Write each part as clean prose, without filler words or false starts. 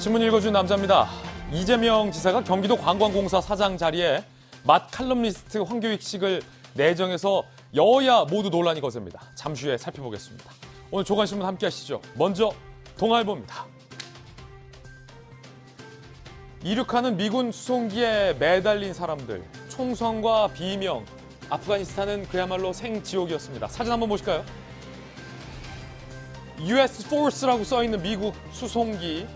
신문 읽어준 남자입니다. 이재명 지사가 경기도 관광공사 사장 자리에 맛 칼럼니스트 황교익 씨를 내정해서 여야 모두 논란이 거셉니다. 잠시 후에 살펴보겠습니다. 오늘 조간신문 함께 하시죠. 먼저 동아일보입니다. 이륙하는 미군 수송기에 매달린 사람들, 총성과 비명, 아프가니스탄은 그야말로 생지옥이었습니다. 사진 한번 보실까요? US Force라고 써있는 미국 수송기,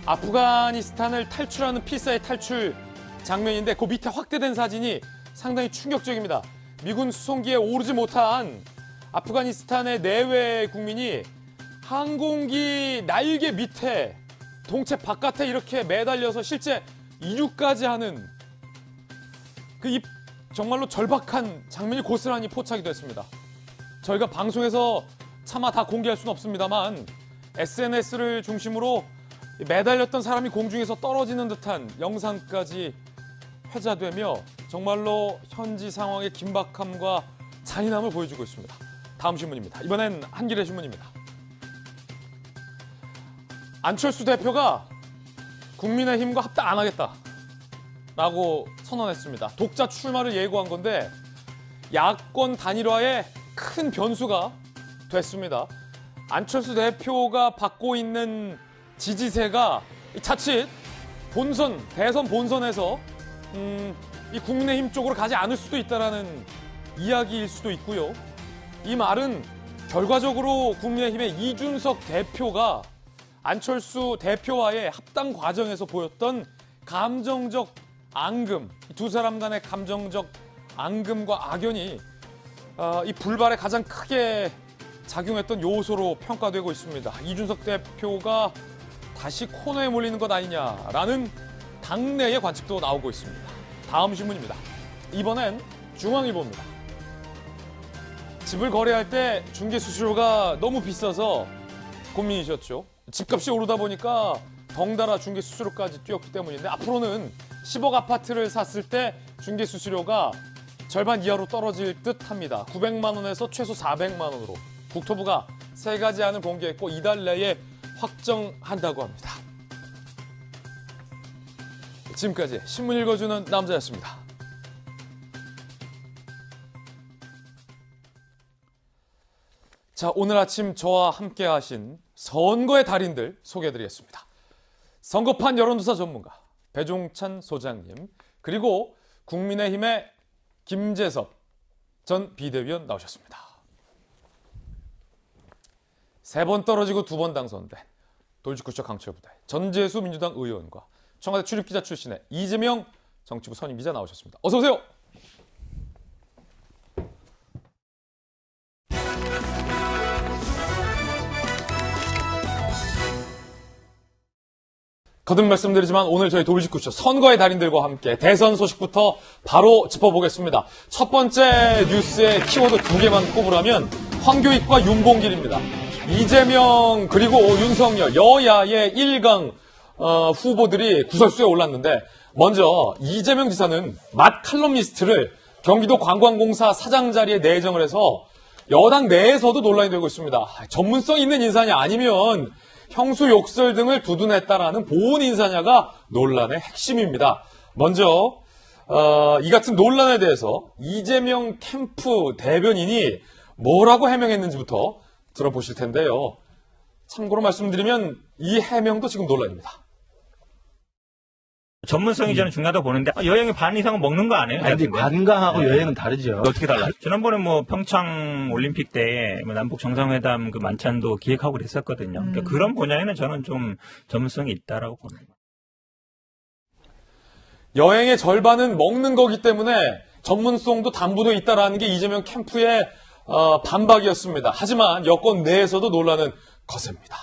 아프가니스탄을 탈출하는 필사의 탈출 장면인데 그 밑에 확대된 사진이 상당히 충격적입니다. 미군 수송기에 오르지 못한 아프가니스탄의 내외 국민이 항공기 날개 밑에 동체 바깥에 이렇게 매달려서 실제 이륙까지 하는 그 정말로 절박한 장면이 고스란히 포착이 됐습니다. 저희가 방송에서 차마 다 공개할 수는 없습니다만 SNS를 중심으로 매달렸던 사람이 공중에서 떨어지는 듯한 영상까지 회자되며 정말로 현지 상황의 긴박함과 잔인함을 보여주고 있습니다. 다음 신문입니다. 이번엔 한겨레 신문입니다. 안철수 대표가 국민의힘과 합당 안 하겠다라고 선언했습니다. 독자 출마를 예고한 건데 야권 단일화에 큰 변수가 됐습니다. 안철수 대표가 받고 있는 지지세가 자칫 대선 본선에서 이 국민의힘 쪽으로 가지 않을 수도 있다라는 이야기일 수도 있고요. 이 말은 결과적으로 국민의힘의 이준석 대표가 안철수 대표와의 합당 과정에서 보였던 감정적 앙금, 두 사람 간의 감정적 앙금과 악연이 이 불발에 가장 크게 작용했던 요소로 평가되고 있습니다. 이준석 대표가 다시 코너에 몰리는 것 아니냐라는 당내의 관측도 나오고 있습니다. 다음 신문입니다. 이번엔 중앙일보입니다. 집을 거래할 때 중개수수료가 너무 비싸서 고민이셨죠. 집값이 오르다 보니까 덩달아 중개수수료까지 뛰었기 때문인데 앞으로는 10억 아파트를 샀을 때 중개수수료가 절반 이하로 떨어질 듯 합니다. 900만 원에서 최소 400만 원으로 국토부가 3가지 안을 공개했고 이달 내에 확정한다고 합니다. 지금까지 신문 읽어주는 남자였습니다. 자, 오늘 아침 저와 함께 하신 선거의 달인들 소개해드리겠습니다. 선거판 여론조사 전문가 배종찬 소장님, 그리고 국민의힘의 김재섭 전 비대위원 나오셨습니다. 3번 떨어지고 2번 당선된 돌직구쇼 강철부대 전재수 민주당 의원과 청와대 출입기자 출신의 이재명 정치부 선임기자 나오셨습니다. 어서 오세요. 거듭 말씀드리지만 오늘 저희 돌직구쇼 선거의 달인들과 함께 대선 소식부터 바로 짚어보겠습니다. 첫 번째 뉴스의 키워드 2개만 꼽으라면 황교익과 윤봉길입니다. 이재명 그리고 윤석열 여야의 1강 후보들이 구설수에 올랐는데 먼저 이재명 지사는 맛 칼럼니스트를 경기도 관광공사 사장 자리에 내정을 해서 여당 내에서도 논란이 되고 있습니다. 전문성 있는 인사냐 아니면 형수 욕설 등을 두둔했다라는 보온 인사냐가 논란의 핵심입니다. 먼저 이 같은 논란에 대해서 이재명 캠프 대변인이 뭐라고 해명했는지부터 들어보실 텐데요. 참고로 말씀드리면 이 해명도 지금 논란입니다. 전문성이 저는 중요하다고 보는데 여행의 반 이상은 먹는 거 아니에요? 아니, 근데 관광하고 여행은 다르죠. 어떻게 달라요? 지난번에 평창 올림픽 때 남북 정상회담 그 만찬도 기획하고 그랬었거든요. 그러니까 그런 분야에는 저는 좀 전문성이 있다라고 봅니다. 여행의 절반은 먹는 거기 때문에 전문성도 담보도 있다라는 게 이재명 캠프의 반박이었습니다. 하지만 여권 내에서도 논란은 거셉니다.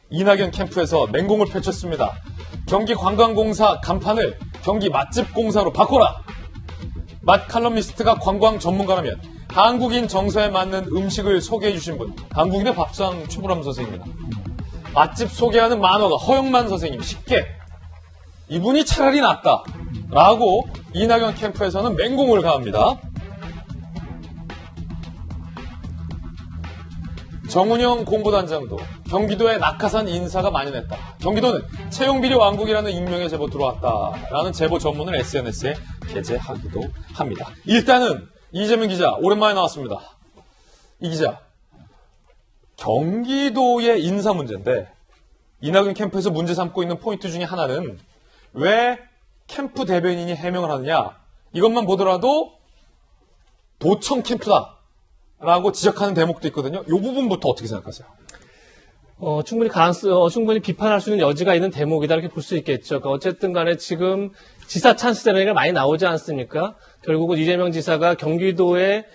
이낙연 캠프에서 맹공을 펼쳤습니다. 경기관광공사 간판을 경기 맛집공사로 바꿔라. 맛 칼럼니스트가 관광 전문가라면 한국인 정서에 맞는 음식을 소개해 주신 분, 한국인의 밥상 최불암 선생입니다. 맛집 소개하는 만화가 허영만 선생님, 쉽게 이분이 차라리 낫다라고 이낙연 캠프에서는 맹공을 가합니다. 정운영 공보단장도 경기도에 낙하산 인사가 만연했다. 경기도는 채용비리 왕국이라는 익명의 제보 들어왔다라는 제보 전문을 SNS에 게재하기도 합니다. 일단은 이재명 기자 오랜만에 나왔습니다. 이 기자, 경기도의 인사 문제인데 이낙연 캠프에서 문제 삼고 있는 포인트 중에 하나는 왜 캠프 대변인이 해명을 하느냐, 이것만 보더라도 도청 캠프다라고 지적하는 대목도 있거든요. 이 부분부터 어떻게 생각하세요? 충분히 비판할 수 있는 여지가 있는 대목이다 이렇게 볼 수 있겠죠. 그러니까 어쨌든 간에 지금 지사 찬스 되는 얘기가 많이 나오지 않습니까? 결국은 이재명 지사가 경기도에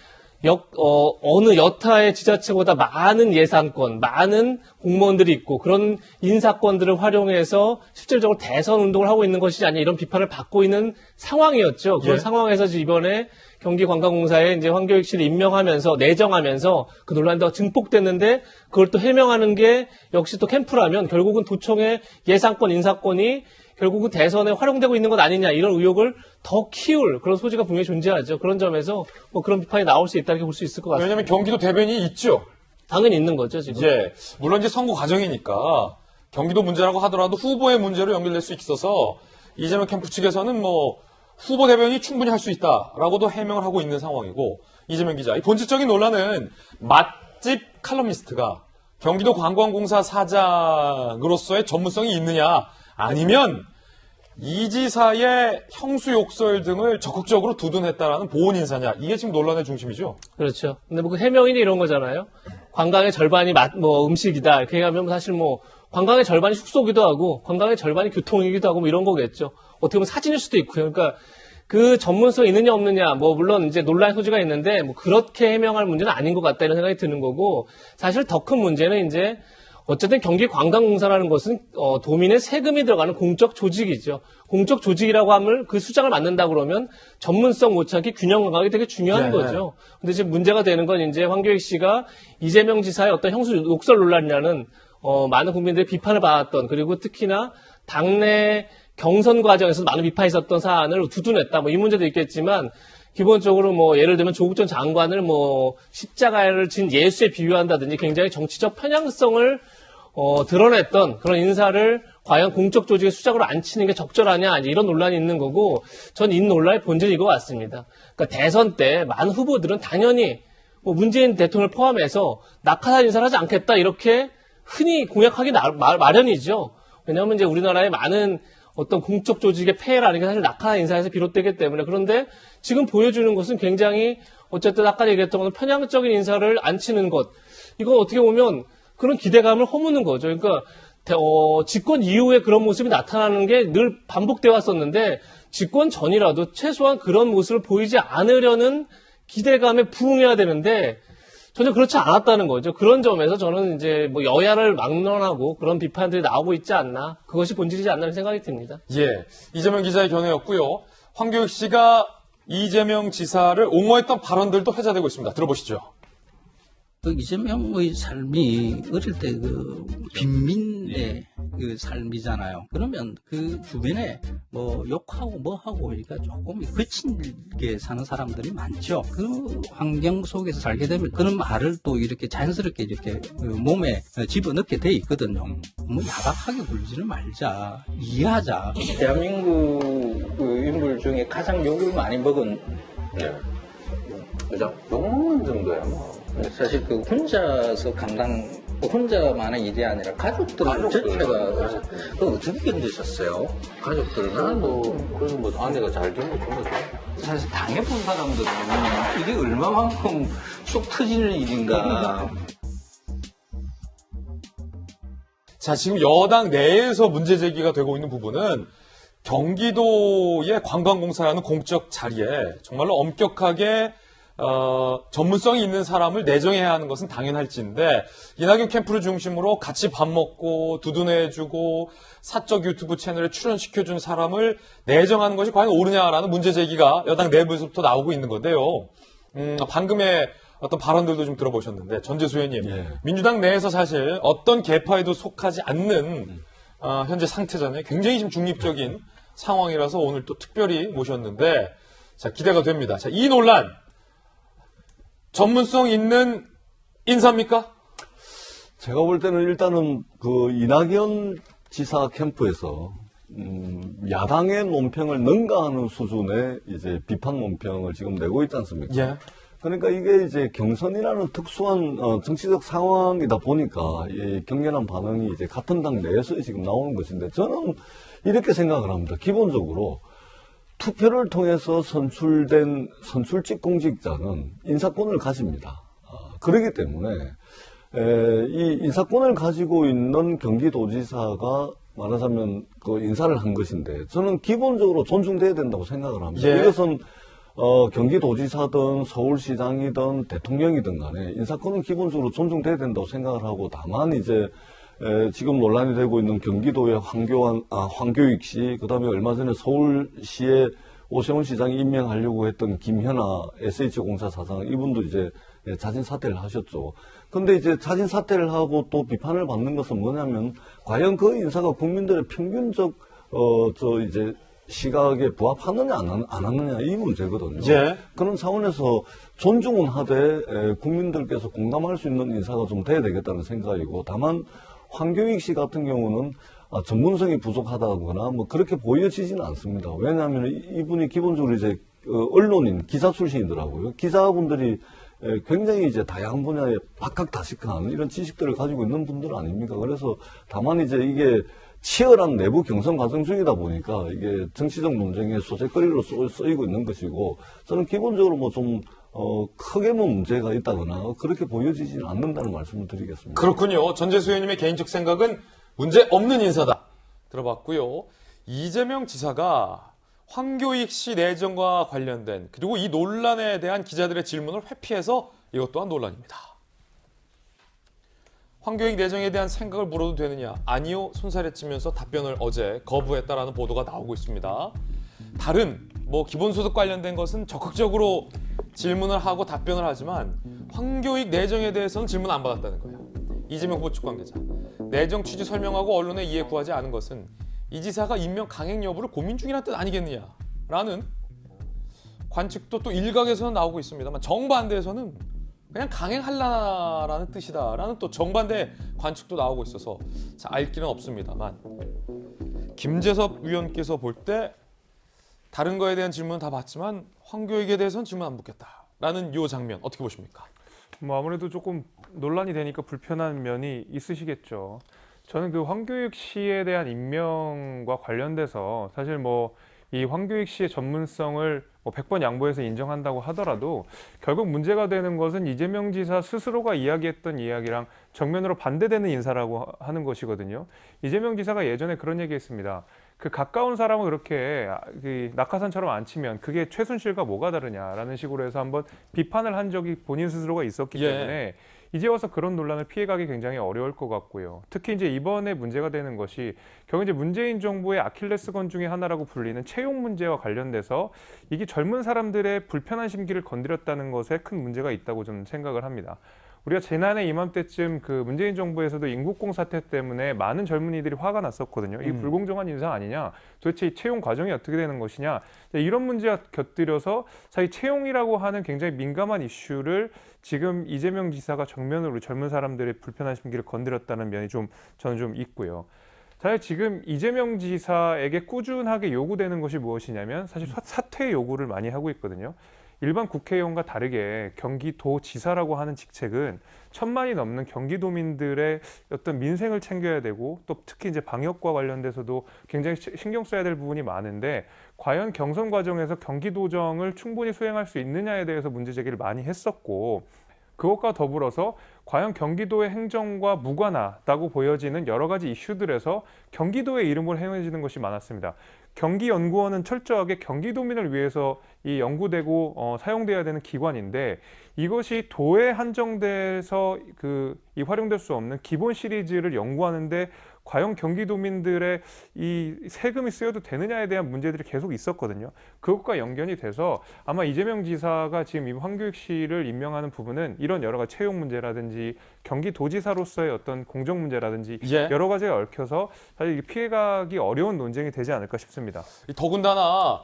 어느 여타의 지자체보다 많은 예산권, 많은 공무원들이 있고 그런 인사권들을 활용해서 실질적으로 대선 운동을 하고 있는 것이지 아니냐 이런 비판을 받고 있는 상황이었죠. 그런 예. 상황에서 이번에 경기관광공사에 이제 황교익 씨를 임명하면서 내정하면서 그 논란이 더 증폭됐는데 그걸 또 해명하는 게 역시 또 캠프라면 결국은 도청의 예산권, 인사권이 결국은 대선에 활용되고 있는 것 아니냐 이런 의혹을 더 키울 그런 소지가 분명히 존재하죠. 그런 점에서 뭐 그런 비판이 나올 수 있다 이렇게 볼 수 있을 것 같습니다. 왜냐하면 경기도 대변인이 있죠. 당연히 있는 거죠 지금. 예, 물론 이제 선거 과정이니까 경기도 문제라고 하더라도 후보의 문제로 연결될 수 있어서 이재명 캠프 측에서는 뭐 후보 대변인이 충분히 할 수 있다라고도 해명을 하고 있는 상황이고, 이재명 기자, 이 본질적인 논란은 맛집 칼럼니스트가 경기도 관광공사 사장으로서의 전문성이 있느냐, 아니면 이 지사의 형수 욕설 등을 적극적으로 두둔했다라는 보훈 인사냐, 이게 지금 논란의 중심이죠. 그렇죠. 근데 뭐 그 해명이니 이런 거잖아요. 관광의 절반이 음식이다. 이렇게 하면 사실 뭐 관광의 절반이 숙소기도 하고 관광의 절반이 교통이기도 하고 뭐 이런 거겠죠. 어떻게 보면 사진일 수도 있고요. 그러니까 그 전문성이 있느냐 없느냐, 뭐 물론 이제 논란의 소지가 있는데 뭐 그렇게 해명할 문제는 아닌 것 같다 이런 생각이 드는 거고, 사실 더 큰 문제는 이제 어쨌든 경기관광공사라는 것은 도민의 세금이 들어가는 공적 조직이죠. 공적 조직이라고 하면 그 수장을 맡는다 그러면 전문성 못찾기, 균형 감각이 되게 중요한 거죠. 근데 지금 문제가 되는 건 이제 황교익 씨가 이재명 지사의 어떤 형수 욕설 논란이라는 많은 국민들의 비판을 받았던, 그리고 특히나 당내 경선 과정에서 많은 비판이 있었던 사안을 두둔했다. 뭐 이 문제도 있겠지만 기본적으로 뭐 예를 들면 조국 전 장관을 뭐 십자가를 진 예수에 비유한다든지 굉장히 정치적 편향성을 드러냈던 그런 인사를 과연 공적 조직의 수장으로 앉히는 게 적절하냐, 이런 논란이 있는 거고, 전 이 논란의 본질이 이거 같습니다. 그러니까 대선 때 많은 후보들은 당연히 뭐 문재인 대통령을 포함해서 낙하산 인사를 하지 않겠다 이렇게 흔히 공약하기 마련이죠. 왜냐하면 이제 우리나라의 많은 어떤 공적 조직의 폐해라는 게 사실 낙하산 인사에서 비롯되기 때문에. 그런데 지금 보여주는 것은 굉장히 어쨌든 아까 얘기했던 건 편향적인 인사를 앉히는 것. 이거 어떻게 보면 그런 기대감을 허무는 거죠. 그러니까 집권 이후에 그런 모습이 나타나는 게 늘 반복되어 왔었는데 집권 전이라도 최소한 그런 모습을 보이지 않으려는 기대감에 부응해야 되는데 전혀 그렇지 않았다는 거죠. 그런 점에서 저는 이제 뭐 여야를 막론하고 그런 비판들이 나오고 있지 않나, 그것이 본질이지 않나 생각이 듭니다. 예, 이재명 기자의 견해였고요. 황교익 씨가 이재명 지사를 옹호했던 발언들도 회자되고 있습니다. 들어보시죠. 그 이재명의 삶이 어릴 때 그 빈민의 그 삶이잖아요. 그러면 그 주변에 뭐 욕하고 뭐 하고 그러니까 조금 거칠게 사는 사람들이 많죠. 그 환경 속에서 살게 되면 그런 말을 또 이렇게 자연스럽게 이렇게 그 몸에 집어넣게 돼 있거든요. 뭐 야박하게 굴지를 말자, 이해하자. 대한민국 그 인물 중에 가장 욕을 많이 먹은 그죠? 욕먹는 정도야 뭐. 사실 그 혼자서 혼자만의 일이 아니라 가족들 전체가 그 어떻게 견디셨어요? 가족들은 그래서 뭐 아내가 잘 견뎌준 거죠. 사실 당해본 사람들은 이게 얼마만큼 쏙 터지는 일인가. 자, 지금 여당 내에서 문제 제기가 되고 있는 부분은 경기도의 관광공사라는 공적 자리에 정말로 엄격하게 전문성이 있는 사람을 내정해야 하는 것은 당연할지인데, 이낙연 캠프를 중심으로 같이 밥 먹고 두둔해주고 사적 유튜브 채널에 출연시켜준 사람을 내정하는 것이 과연 옳으냐라는 문제 제기가 여당 내부에서부터 나오고 있는 건데요. 방금의 어떤 발언들도 좀 들어보셨는데, 전재수 의원님, 민주당 내에서 사실 어떤 계파에도 속하지 않는 현재 상태잖아요. 굉장히 지금 중립적인 상황이라서 오늘 또 특별히 모셨는데, 자, 기대가 됩니다. 자, 이 논란 전문성 있는 인사입니까? 제가 볼 때는 일단은 그 이낙연 지사 캠프에서 야당의 논평을 능가하는 수준의 이제 비판 논평을 지금 내고 있지 않습니까? 예. 그러니까 이게 이제 경선이라는 특수한 정치적 상황이다 보니까 이 격렬한 반응이 이제 같은 당 내에서 지금 나오는 것인데 저는 이렇게 생각을 합니다. 기본적으로 투표를 통해서 선출된 선출직 공직자는 인사권을 가집니다. 그렇기 때문에 이 인사권을 가지고 있는 경기도지사가 말하자면 그 인사를 한 것인데 저는 기본적으로 존중돼야 된다고 생각을 합니다. 예. 이것은 경기도지사든 서울시장이든 대통령이든 간에 인사권은 기본적으로 존중돼야 된다고 생각을 하고 다만 이제 지금 논란이 되고 있는 경기도의 황교익 씨, 그 다음에 얼마 전에 서울시에 오세훈 시장이 임명하려고 했던 김현아 SH공사 사장, 이분도 이제 자진 사퇴를 하셨죠. 근데 이제 자진 사퇴를 하고 또 비판을 받는 것은 뭐냐면, 과연 그 인사가 국민들의 평균적, 이제 시각에 부합하느냐, 안 하느냐, 이 문제거든요. 예. 그런 차원에서 존중은 하되, 국민들께서 공감할 수 있는 인사가 좀 돼야 되겠다는 생각이고, 다만, 황교익 씨 같은 경우는 전문성이 부족하다거나 뭐 그렇게 보여지지는 않습니다. 왜냐하면 이분이 기본적으로 이제 언론인, 기자 출신이더라고요. 기자분들이 굉장히 이제 다양한 분야에 박학다식한 이런 지식들을 가지고 있는 분들 아닙니까? 그래서 다만 이제 이게 치열한 내부 경선 과정 중이다 보니까 이게 정치적 논쟁의 소재거리로 쓰이고 있는 것이고, 저는 기본적으로 뭐 좀 크게 뭐 문제가 있다거나 그렇게 보여지지는 않는다는 말씀을 드리겠습니다. 그렇군요. 전재수 의원님의 개인적 생각은 문제 없는 인사다. 들어봤고요. 이재명 지사가 황교익 씨 내정과 관련된 그리고 이 논란에 대한 기자들의 질문을 회피해서 이것 또한 논란입니다. 황교익 내정에 대한 생각을 물어도 되느냐? 아니요. 손살에 치면서 답변을 어제 거부했다라는 보도가 나오고 있습니다. 다른 기본소득 관련된 것은 적극적으로 질문을 하고 답변을 하지만 황교익 내정에 대해서는 질문 안 받았다는 거예요. 이재명 후보 측 관계자. 내정 취지 설명하고 언론의 이해 구하지 않은 것은 이 지사가 임명 강행 여부를 고민 중이라는 뜻 아니겠느냐라는 관측도 또 일각에서는 나오고 있습니다만, 정반대에서는 그냥 강행하려라는 뜻이다라는 또 정반대 관측도 나오고 있어서 알 길은 없습니다만, 김재섭 위원께서 볼 때 다른 거에 대한 질문은 다 받지만 황교익에 대해서는 질문 안 묻겠다라는 이 장면 어떻게 보십니까? 아무래도 조금 논란이 되니까 불편한 면이 있으시겠죠. 저는 그 황교익 씨에 대한 임명과 관련돼서 사실 이 황교익 씨의 전문성을 100번 양보해서 인정한다고 하더라도 결국 문제가 되는 것은 이재명 지사 스스로가 이야기했던 이야기랑 정면으로 반대되는 인사라고 하는 것이거든요. 이재명 지사가 예전에 그런 얘기했습니다. 그 가까운 사람을 그렇게 낙하산처럼 안 치면 그게 최순실과 뭐가 다르냐라는 식으로 해서 한번 비판을 한 적이 본인 스스로가 있었기 때문에 이제 와서 그런 논란을 피해가기 굉장히 어려울 것 같고요. 특히 이제 이번에 문제가 되는 것이 결국 이제 문재인 정부의 아킬레스건 중에 하나라고 불리는 채용 문제와 관련돼서 이게 젊은 사람들의 불편한 심기를 건드렸다는 것에 큰 문제가 있다고 저는 생각을 합니다. 우리가 지난해 이맘때쯤 그 문재인 정부에서도 인국공 사태 때문에 많은 젊은이들이 화가 났었거든요. 이게 불공정한 인사 아니냐? 도대체 이 채용 과정이 어떻게 되는 것이냐? 이런 문제와 곁들여서 사실 채용이라고 하는 굉장히 민감한 이슈를 지금 이재명 지사가 정면으로 우리 젊은 사람들의 불편한 심기를 건드렸다는 면이 저는 좀 있고요. 사실 지금 이재명 지사에게 꾸준하게 요구되는 것이 무엇이냐면 사실 사퇴 요구를 많이 하고 있거든요. 일반 국회의원과 다르게 경기도지사라고 하는 직책은 1,000만이 넘는 경기도민들의 어떤 민생을 챙겨야 되고, 또 특히 이제 방역과 관련돼서도 굉장히 신경 써야 될 부분이 많은데, 과연 경선 과정에서 경기도정을 충분히 수행할 수 있느냐에 대해서 문제 제기를 많이 했었고, 그것과 더불어서 과연 경기도의 행정과 무관하다고 보여지는 여러 가지 이슈들에서 경기도의 이름으로 행해지는 것이 많았습니다. 경기연구원은 철저하게 경기도민을 위해서 이 연구되고 사용돼야 되는 기관인데, 이것이 도에 한정돼서 이 활용될 수 없는 기본 시리즈를 연구하는데 과연 경기도민들의 이 세금이 쓰여도 되느냐에 대한 문제들이 계속 있었거든요. 그것과 연결이 돼서 아마 이재명 지사가 지금 이 황교익 씨를 임명하는 부분은 이런 여러 가지 채용 문제라든지 경기도지사로서의 어떤 공정 문제라든지 여러 가지가 얽혀서 사실 피해가기 어려운 논쟁이 되지 않을까 싶습니다. 더군다나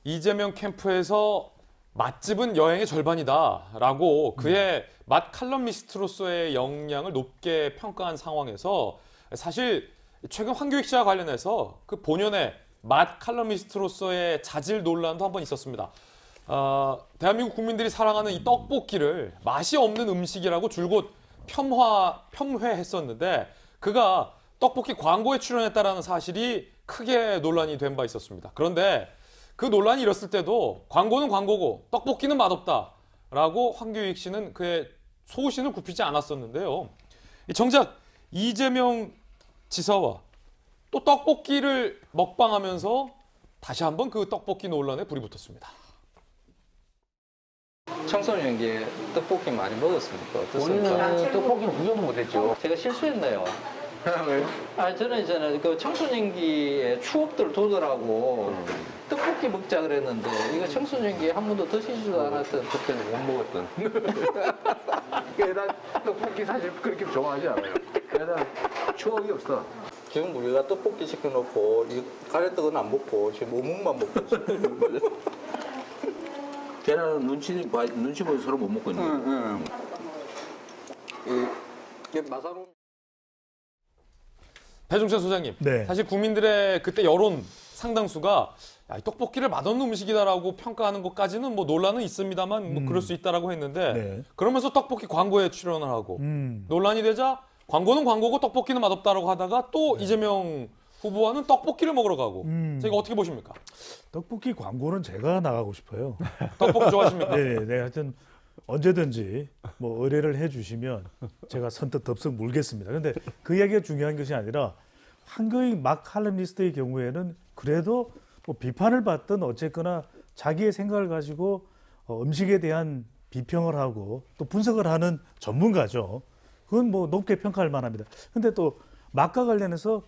이재명 캠프에서 맛집은 여행의 절반이다라고 그의 맛 칼럼니스트로서의 역량을 높게 평가한 상황에서 사실 최근 황교익 씨와 관련해서 그 본연의 맛 칼럼니스트로서의 자질 논란도 한번 있었습니다. 대한민국 국민들이 사랑하는 이 떡볶이를 맛이 없는 음식이라고 줄곧 폄훼했었는데 그가 떡볶이 광고에 출연했다라는 사실이 크게 논란이 된 바 있었습니다. 그런데 그 논란이 일었을 때도 광고는 광고고 떡볶이는 맛없다라고 황교익 씨는 그의 소신을 굽히지 않았었는데요. 정작 이재명 지사와 또 떡볶이를 먹방하면서 다시 한번 그 떡볶이 논란에 불이 붙었습니다. 청소년기에 떡볶이 많이 먹었습니까? 어떻습니까? 본인은 떡볶이는 구경도 못했죠. 제가 실수했네요. 왜요? 저는 그 청소년기에 추억들 돋으라고 떡볶이 먹자 그랬는데 이거 청소년기에 한 번도 드시지도 않았던 그때는 못 먹었던. 난 떡볶이 사실 그렇게 좋아하지 않아요. 난 추억이 없어. 지금 우리가 떡볶이 시켜놓고 이 가래떡은 안 먹고 지금 어묵만 먹고 있어요. 걔는 눈치 보여서 서로 못 먹고 있는 거예요. 이게 마사로. 배종찬 소장님, 네. 사실 국민들의 그때 여론 상당수가 야, 이 떡볶이를 맛없는 음식이다라고 평가하는 것까지는 뭐 논란은 있습니다만 뭐 그럴 수 있다라고 했는데 네. 그러면서 떡볶이 광고에 출연을 하고 논란이 되자 광고는 광고고 떡볶이는 맛없다라고 하다가 또 이재명 후보와는 떡볶이를 먹으러 가고 자, 이거 어떻게 보십니까? 떡볶이 광고는 제가 나가고 싶어요. 떡볶이 좋아하십니까? 네, 하여튼 언제든지 뭐 의뢰를 해주시면 제가 선뜻 덥석 물겠습니다. 근데 그 이야기가 중요한 것이 아니라 황교익 막 칼럼니스트의 경우에는 그래도 뭐 비판을 받든 어쨌거나 자기의 생각을 가지고 음식에 대한 비평을 하고 또 분석을 하는 전문가죠. 그건 뭐 높게 평가할 만합니다. 근데 또 막과 관련해서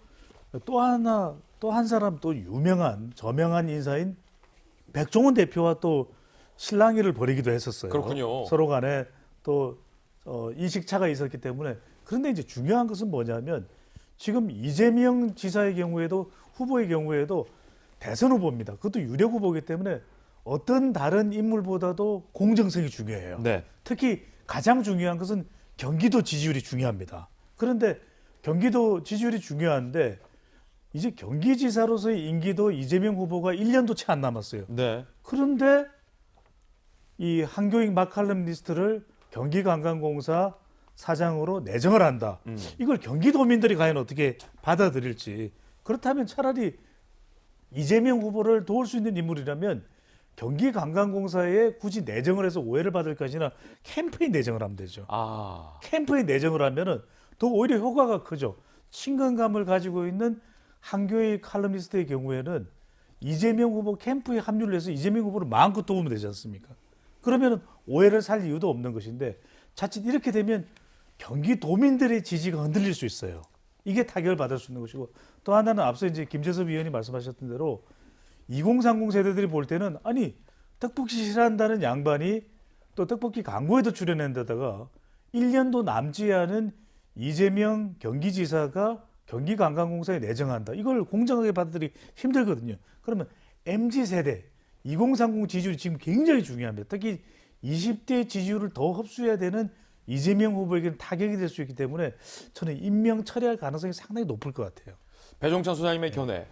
또 한 사람 또 유명한 저명한 인사인 백종원 대표와 또 실랑이를 벌이기도 했었어요. 그렇군요. 서로 간에 또 인식차가 있었기 때문에. 그런데 이제 중요한 것은 뭐냐면 지금 이재명 지사의 경우에도 후보의 경우에도 대선 후보입니다. 그것도 유력 후보이기 때문에 어떤 다른 인물보다도 공정성이 중요해요. 네. 특히 가장 중요한 것은 경기도 지지율이 중요합니다. 그런데 경기도 지지율이 중요한데 이제 경기지사로서의 임기도 이재명 후보가 1년도 채 안 남았어요. 네. 그런데 이 황교익 막칼럼니스트를 경기관광공사 사장으로 내정을 한다. 이걸 경기도민들이 과연 어떻게 받아들일지. 그렇다면 차라리 이재명 후보를 도울 수 있는 인물이라면 경기관광공사에 굳이 내정을 해서 오해를 받을 것이나 캠프에 내정을 하면 되죠. 캠프에 내정을 하면은 더 오히려 효과가 크죠. 친근감을 가지고 있는 황교익 칼럼니스트의 경우에는 이재명 후보 캠프에 합류를 해서 이재명 후보를 마음껏 도우면 되지 않습니까? 그러면 오해를 살 이유도 없는 것인데 자칫 이렇게 되면 경기도민들의 지지가 흔들릴 수 있어요. 이게 타격을 받을 수 있는 것이고 또 하나는 앞서 이제 김재섭 의원이 말씀하셨던 대로 2030 세대들이 볼 때는 아니 떡볶이 싫어한다는 양반이 또 떡볶이 광고에도 출연한 데다가 1년도 남지 않은 이재명 경기지사가 경기관광공사에 내정한다. 이걸 공정하게 받아들이기 힘들거든요. 그러면 MZ세대 2030 지지율이 지금 굉장히 중요합니다. 특히 20대 지지율을 더 흡수해야 되는 이재명 후보에게는 타격이 될 수 있기 때문에 저는 임명 처리할 가능성이 상당히 높을 것 같아요. 배종찬 소장님의 견해.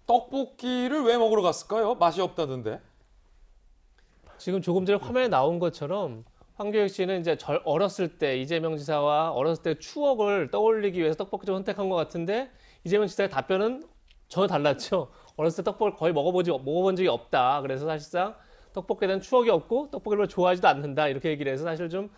떡볶이를 왜 먹으러 갔을까요? 맛이 없다던데. 지금 조금 전에 화면에 나온 것처럼 황교익 씨는 이제 어렸을 때 이재명 지사와 어렸을 때 추억을 떠올리기 위해서 떡볶이를 선택한 것 같은데 이재명 지사의 답변은 전혀 달랐죠. 어렸을 때 떡볶이를 거의 먹어본 적이 없다. 그래서 사실상 떡볶이에 대한 추억이 없고 떡볶이를 좋아하지도 않는다. 이렇게 얘기를 해서 사실 좀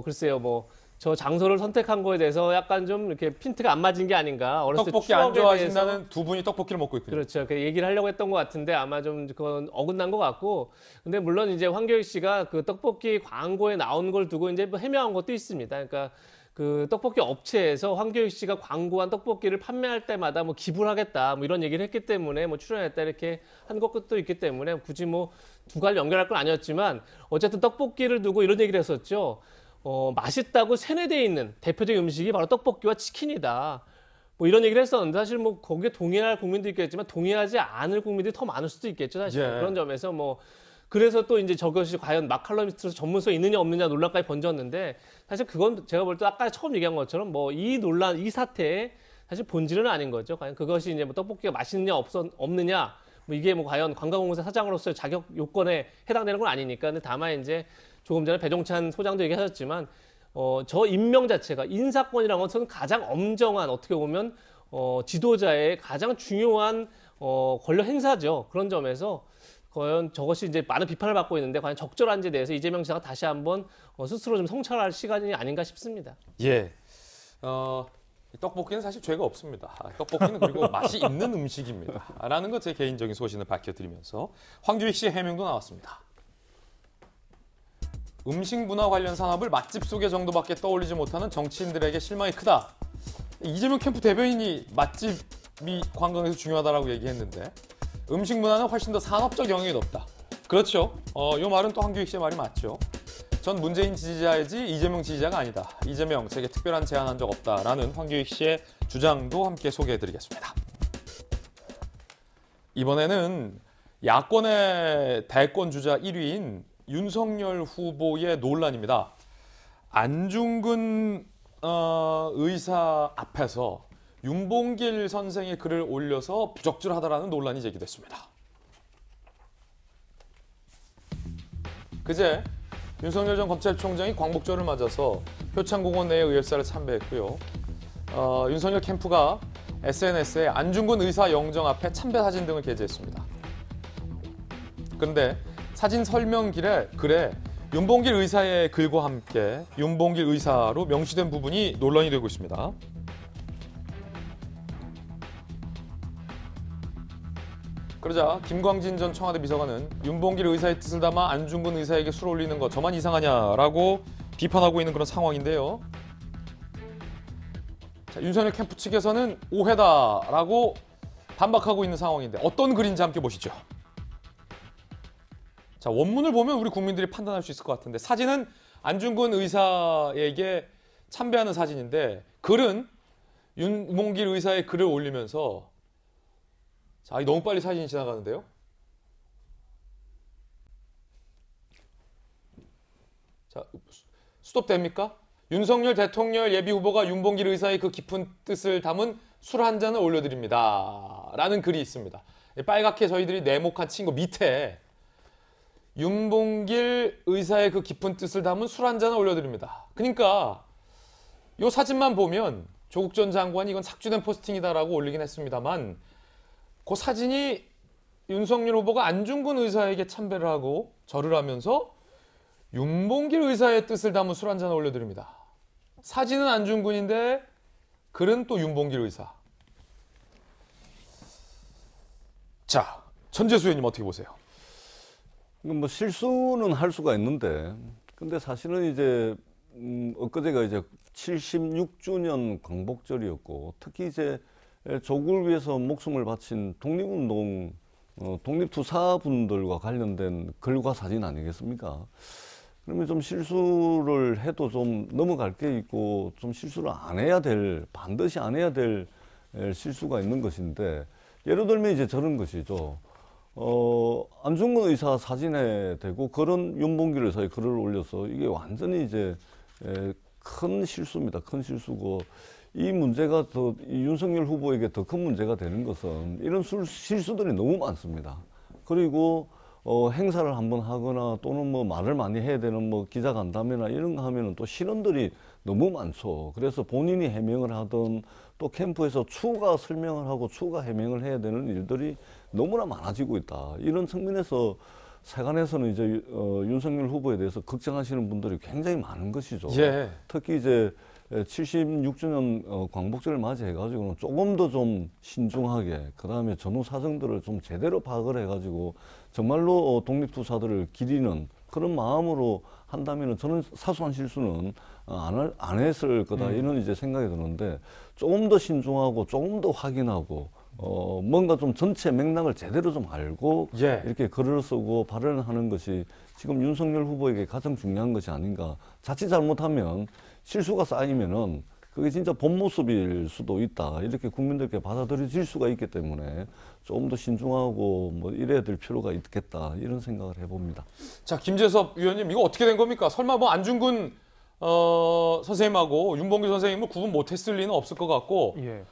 글쎄요 저 장소를 선택한 거에 대해서 약간 좀 이렇게 핀트가 안 맞은 게 아닌가. 어렸을 때 떡볶이 안 추억에 좋아하신다는 대해서 두 분이 떡볶이를 먹고 있군요. 그렇죠. 그 얘기를 하려고 했던 것 같은데 아마 좀 그건 어긋난 것 같고. 근데 물론 이제 황교익 씨가 그 떡볶이 광고에 나온 걸 두고 이제 뭐 해명한 것도 있습니다. 그러니까 그 떡볶이 업체에서 황교익 씨가 광고한 떡볶이를 판매할 때마다 뭐 기부를 하겠다 뭐 이런 얘기를 했기 때문에 뭐 출연했다 이렇게 한 것도 있기 때문에 굳이 뭐 두 가지 연결할 건 아니었지만 어쨌든 떡볶이를 두고 이런 얘기를 했었죠. 맛있다고 세뇌되어 있는 대표적인 음식이 바로 떡볶이와 치킨이다. 뭐 이런 얘기를 했었는데 사실 뭐 거기에 동의할 국민도 있겠지만 동의하지 않을 국민들이 더 많을 수도 있겠죠. 사실 예. 그런 점에서 뭐 그래서 또 이제 저것이 과연 마칼럼니스트로서 전문성이 있느냐 없느냐 논란까지 번졌는데 사실 그건 제가 볼 때 아까 처음 얘기한 것처럼 뭐 이 논란, 이 사태의 사실 본질은 아닌 거죠. 과연 그것이 이제 뭐 떡볶이가 맛있느냐 없느냐 뭐 이게 뭐 과연 관광공사 사장으로서의 자격 요건에 해당되는 건 아니니까. 근데 다만 이제 조금 전에 배종찬 소장도 얘기하셨지만 저 임명 자체가 인사권이라는 것은 가장 엄정한 어떻게 보면 지도자의 가장 중요한 권력 행사죠. 그런 점에서 과연 저것이 이제 많은 비판을 받고 있는데 과연 적절한지에 대해서 이재명 지사가 다시 한번 스스로 좀 성찰할 시간이 아닌가 싶습니다. 예. 떡볶이는 사실 죄가 없습니다. 떡볶이는 그리고 맛이 있는 음식입니다. 라는 것 제 개인적인 소신을 밝혀드리면서 황교익 씨의 해명도 나왔습니다. 음식 문화 관련 산업을 맛집 소개 정도밖에 떠올리지 못하는 정치인들에게 실망이 크다. 이재명 캠프 대변인이 맛집이 관광에서 중요하다라고 얘기했는데 음식 문화는 훨씬 더 산업적 영역이 높다. 그렇죠. 이 말은 또 황교익 씨의 말이 맞죠. 전 문재인 지지자이지 이재명 지지자가 아니다. 이재명 제게 특별한 제안한 적 없다라는 황교익 씨의 주장도 함께 소개해드리겠습니다. 이번에는 야권의 대권 주자 1위인 윤석열 후보의 논란입니다. 안중근 의사 앞에서 윤봉길 선생의 글을 올려서 부적절하다라는 논란이 제기됐습니다. 그제 윤석열 전 검찰총장이 광복절을 맞아서 표창공원 내의 의열사를 참배했고요. 윤석열 캠프가 SNS에 안중근 의사 영정 앞에 참배 사진 등을 게재했습니다. 그런데 사진 설명글에 윤봉길 의사의 글과 함께 윤봉길 의사로 명시된 부분이 논란이 되고 있습니다. 그러자 김광진 전 청와대 비서관은 윤봉길 의사의 뜻을 담아 안중근 의사에게 술 올리는 거 저만 이상하냐라고 비판하고 있는 그런 상황인데요. 자, 윤석열 캠프 측에서는 오해다라고 반박하고 있는 상황인데 어떤 글인지 함께 보시죠. 자, 원문을 보면 우리 국민들이 판단할 수 있을 것 같은데 사진은 안중근 의사에게 참배하는 사진인데 글은 윤봉길 의사의 글을 올리면서 자, 너무 빨리 사진이 지나가는데요. 자, 스톱됩니까? 윤석열 대통령 예비후보가 윤봉길 의사의 그 깊은 뜻을 담은 술 한 잔을 올려드립니다. 라는 글이 있습니다. 빨갛게 저희들이 네모칸 친 거 밑에 윤봉길 의사의 그 깊은 뜻을 담은 술 한 잔을 올려드립니다. 그러니까 이 사진만 보면 조국 전 장관이 이건 삭제된 포스팅이다라고 올리긴 했습니다만 그 사진이 윤석열 후보가 안중근 의사에게 참배를 하고 절을 하면서 윤봉길 의사의 뜻을 담은 술 한 잔을 올려드립니다. 사진은 안중근인데 글은 또 윤봉길 의사. 자, 전재수 의원님 어떻게 보세요? 뭐 실수는 할 수가 있는데, 근데 사실은 이제 엊그제가 이제 76주년 광복절이었고, 특히 이제 조국을 위해서 목숨을 바친 독립운동, 독립투사분들과 관련된 글과 사진 아니겠습니까? 그러면 좀 실수를 해도 좀 넘어갈 게 있고, 좀 실수를 안 해야 될, 반드시 안 해야 될 실수가 있는 것인데, 예를 들면 이제 저런 것이죠. 안중근 의사 사진에 대고 그런 윤봉길 의사의 글을 올려서 이게 완전히 이제 큰 실수입니다. 큰 실수고, 이 문제가 이 윤석열 후보에게 더 큰 문제가 되는 것은 이런 실수들이 너무 많습니다. 그리고 행사를 한번 하거나 또는 뭐 말을 많이 해야 되는 뭐 기자간담회나 이런 거 하면은 또 실언들이 너무 많죠. 그래서 본인이 해명을 하든 또 캠프에서 추가 설명을 하고 추가 해명을 해야 되는 일들이 너무나 많아지고 있다. 이런 측면에서 세간에서는 이제 윤석열 후보에 대해서 걱정하시는 분들이 굉장히 많은 것이죠. 예. 특히 이제 76주년 광복절을 맞이해가지고는 조금 더 좀 신중하게, 그 다음에 전후 사정들을 좀 제대로 파악을 해가지고 정말로 독립투사들을 기리는 그런 마음으로 한다면은 저는 사소한 실수는 안 했을 거다 이런 이제 생각이 드는데, 조금 더 신중하고 조금 더 확인하고 뭔가 좀 전체 맥락을 제대로 좀 알고 예. 이렇게 글을 쓰고 발언을 하는 것이 지금 윤석열 후보에게 가장 중요한 것이 아닌가. 자칫 잘못하면 실수가 쌓이면은 그게 진짜 본 모습일 수도 있다. 이렇게 국민들께 받아들여질 수가 있기 때문에 조금 더 신중하고 뭐 이래야 될 필요가 있겠다. 이런 생각을 해봅니다. 자, 김재섭 위원님, 이거 어떻게 된 겁니까? 설마 뭐 안중근 선생님하고 윤봉길 선생님을 구분 못했을 리는 없을 것 같고, 예.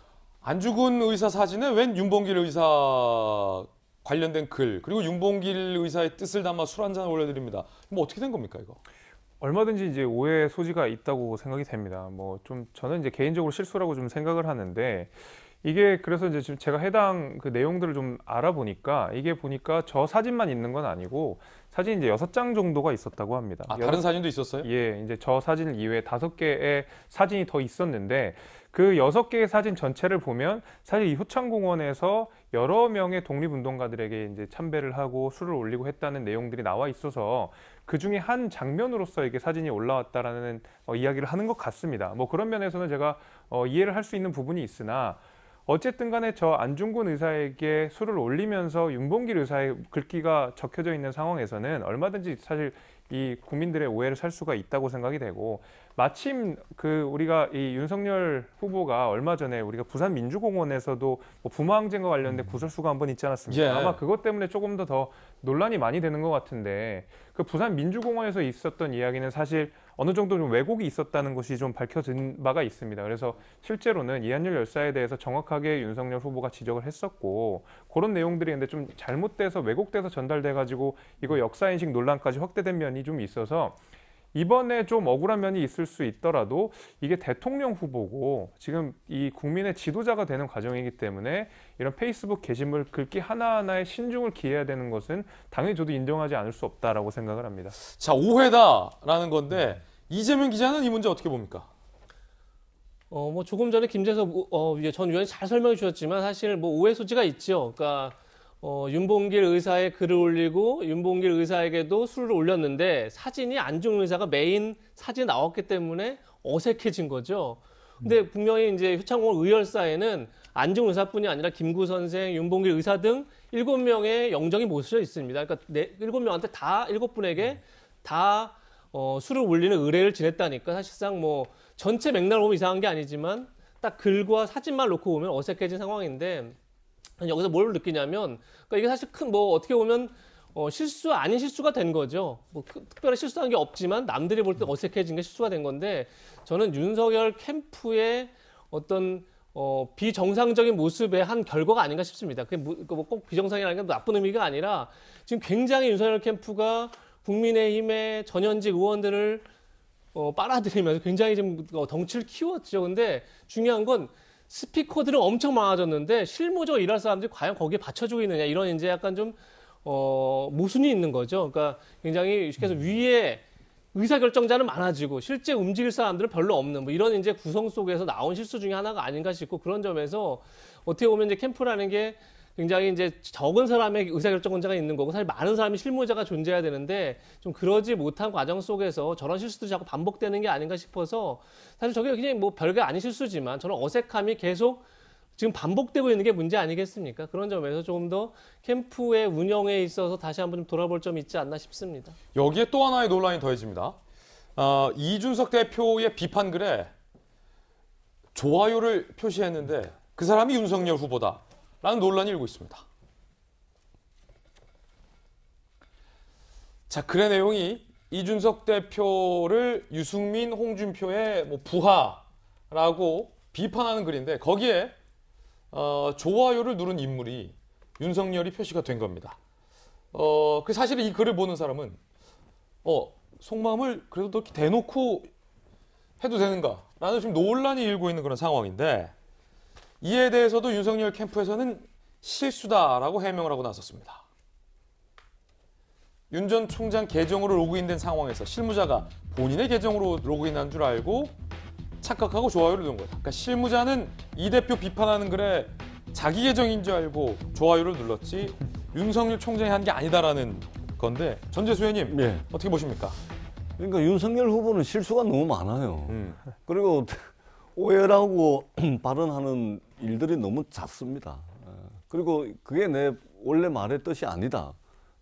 안중근 의사 사진에 웬 윤봉길 의사 관련된 글, 그리고 윤봉길 의사의 뜻을 담아 술 한 잔 올려드립니다. 뭐 어떻게 된 겁니까, 이거? 얼마든지 이제 오해 소지가 있다고 생각이 됩니다. 뭐 좀 저는 이제 개인적으로 실수라고 좀 생각을 하는데, 이게 그래서 이제 지금 제가 해당 그 내용들을 좀 알아보니까 이게 보니까 저 사진만 있는 건 아니고 사진 이제 6장 정도가 있었다고 합니다. 아, 다른 사진도 있었어요? 예, 이제 저 사진 이외에 5개의 사진이 더 있었는데, 그 6개의 사진 전체를 보면 사실 이 효창공원에서 여러 명의 독립운동가들에게 이제 참배를 하고 술을 올리고 했다는 내용들이 나와 있어서 그 중에 한 장면으로서 이게 사진이 올라왔다라는 이야기를 하는 것 같습니다. 뭐 그런 면에서는 제가 이해를 할 수 있는 부분이 있으나, 어쨌든 간에 저 안중근 의사에게 술을 올리면서 윤봉길 의사의 글귀가 적혀져 있는 상황에서는 얼마든지 사실 이 국민들의 오해를 살 수가 있다고 생각이 되고, 마침 그 우리가 이 윤석열 후보가 얼마 전에 우리가 부산 민주공원에서도 뭐 부마항쟁과 관련된 구설수가 한번 있지 않았습니까? 예. 아마 그것 때문에 조금 더 논란이 많이 되는 것 같은데, 그 부산 민주공원에서 있었던 이야기는 사실 어느 정도 좀 왜곡이 있었다는 것이 좀 밝혀진 바가 있습니다. 그래서 실제로는 이한열 열사에 대해서 정확하게 윤석열 후보가 지적을 했었고, 그런 내용들이 근데 좀 잘못돼서 왜곡돼서 전달돼가지고 이거 역사인식 논란까지 확대된 면이 좀 있어서, 이번에 좀 억울한 면이 있을 수 있더라도 이게 대통령 후보고 지금 이 국민의 지도자가 되는 과정이기 때문에 이런 페이스북 게시물 글귀 하나하나에 신중을 기해야 되는 것은 당연히 저도 인정하지 않을 수 없다라고 생각을 합니다. 자, 오해다라는 건데, 이재명 기자는 이 문제 어떻게 봅니까? 뭐 조금 전에 김재섭 전 위원이 잘 설명해 주셨지만 사실 뭐 오해 소지가 있죠. 그러니까 윤봉길 의사의 글을 올리고 윤봉길 의사에게도 술을 올렸는데 사진이 안중근 의사가 메인 사진에 나왔기 때문에 어색해진 거죠. 근데 분명히 이제 효창공원 의열사에는 안중근 의사뿐이 아니라 김구 선생, 윤봉길 의사 등 7명의 영정이 모셔져 있습니다. 그러니까 7명한테 다 7분에게 다 술을 올리는 의뢰를 지냈다니까, 사실상 뭐 전체 맥락을 보면 이상한 게 아니지만 딱 글과 사진만 놓고 보면 어색해진 상황인데, 여기서 뭘 느끼냐면, 그러니까 이게 사실 큰 뭐 어떻게 보면 실수 아닌 실수가 된 거죠. 뭐 특별히 실수한 게 없지만 남들이 볼 때 어색해진 게 실수가 된 건데, 저는 윤석열 캠프의 어떤 비정상적인 모습의 한 결과가 아닌가 싶습니다. 그게 뭐 꼭 비정상이라는 게 나쁜 의미가 아니라 지금 굉장히 윤석열 캠프가 국민의힘의 전현직 의원들을 빨아들이면서 굉장히 좀 덩치를 키웠죠. 근데 중요한 건 스피커들은 엄청 많아졌는데 실무적으로 일할 사람들이 과연 거기에 받쳐주고 있느냐, 이런 이제 약간 좀 모순이 있는 거죠. 그러니까 굉장히 쉽게 해서 위에 의사결정자는 많아지고 실제 움직일 사람들은 별로 없는 뭐 이런 이제 구성 속에서 나온 실수 중에 하나가 아닌가 싶고, 그런 점에서 어떻게 보면 이제 캠프라는 게 굉장히 이제 적은 사람의 의사결정권자가 있는 거고 사실 많은 사람이 실무자가 존재해야 되는데 좀 그러지 못한 과정 속에서 저런 실수도 자꾸 반복되는 게 아닌가 싶어서, 사실 저게 굉장히 뭐 별게 아닌 실수지만 저런 어색함이 계속 지금 반복되고 있는 게 문제 아니겠습니까? 그런 점에서 조금 더 캠프의 운영에 있어서 다시 한번 좀 돌아볼 점이 있지 않나 싶습니다. 여기에 또 하나의 논란이 더해집니다. 이준석 대표의 비판글에 좋아요를 표시했는데 그 사람이 윤석열 후보다라는 논란이 일고 있습니다. 자, 글의 내용이 이준석 대표를 유승민, 홍준표의 뭐 부하라고 비판하는 글인데, 거기에 좋아요를 누른 인물이 윤석열이 표시가 된 겁니다. 그 사실 이 글을 보는 사람은 속마음을 그래도 이렇게 대놓고 해도 되는가라는 지금 논란이 일고 있는 그런 상황인데, 이에 대해서도 윤석열 캠프에서는 실수다라고 해명을 하고 나섰습니다. 윤 전 총장 계정으로 로그인된 상황에서 실무자가 본인의 계정으로 로그인한 줄 알고 착각하고 좋아요를 누른 거다. 그러니까 실무자는 이 대표 비판하는 글에 자기 계정인 줄 알고 좋아요를 눌렀지 윤석열 총장이 한 게 아니다라는 건데, 전재수 의원님 예. 어떻게 보십니까? 그러니까 윤석열 후보는 실수가 너무 많아요. 그리고 오해라고 발언하는 일들이 너무 잦습니다. 그리고 그게 내 원래 말의 뜻이 아니다.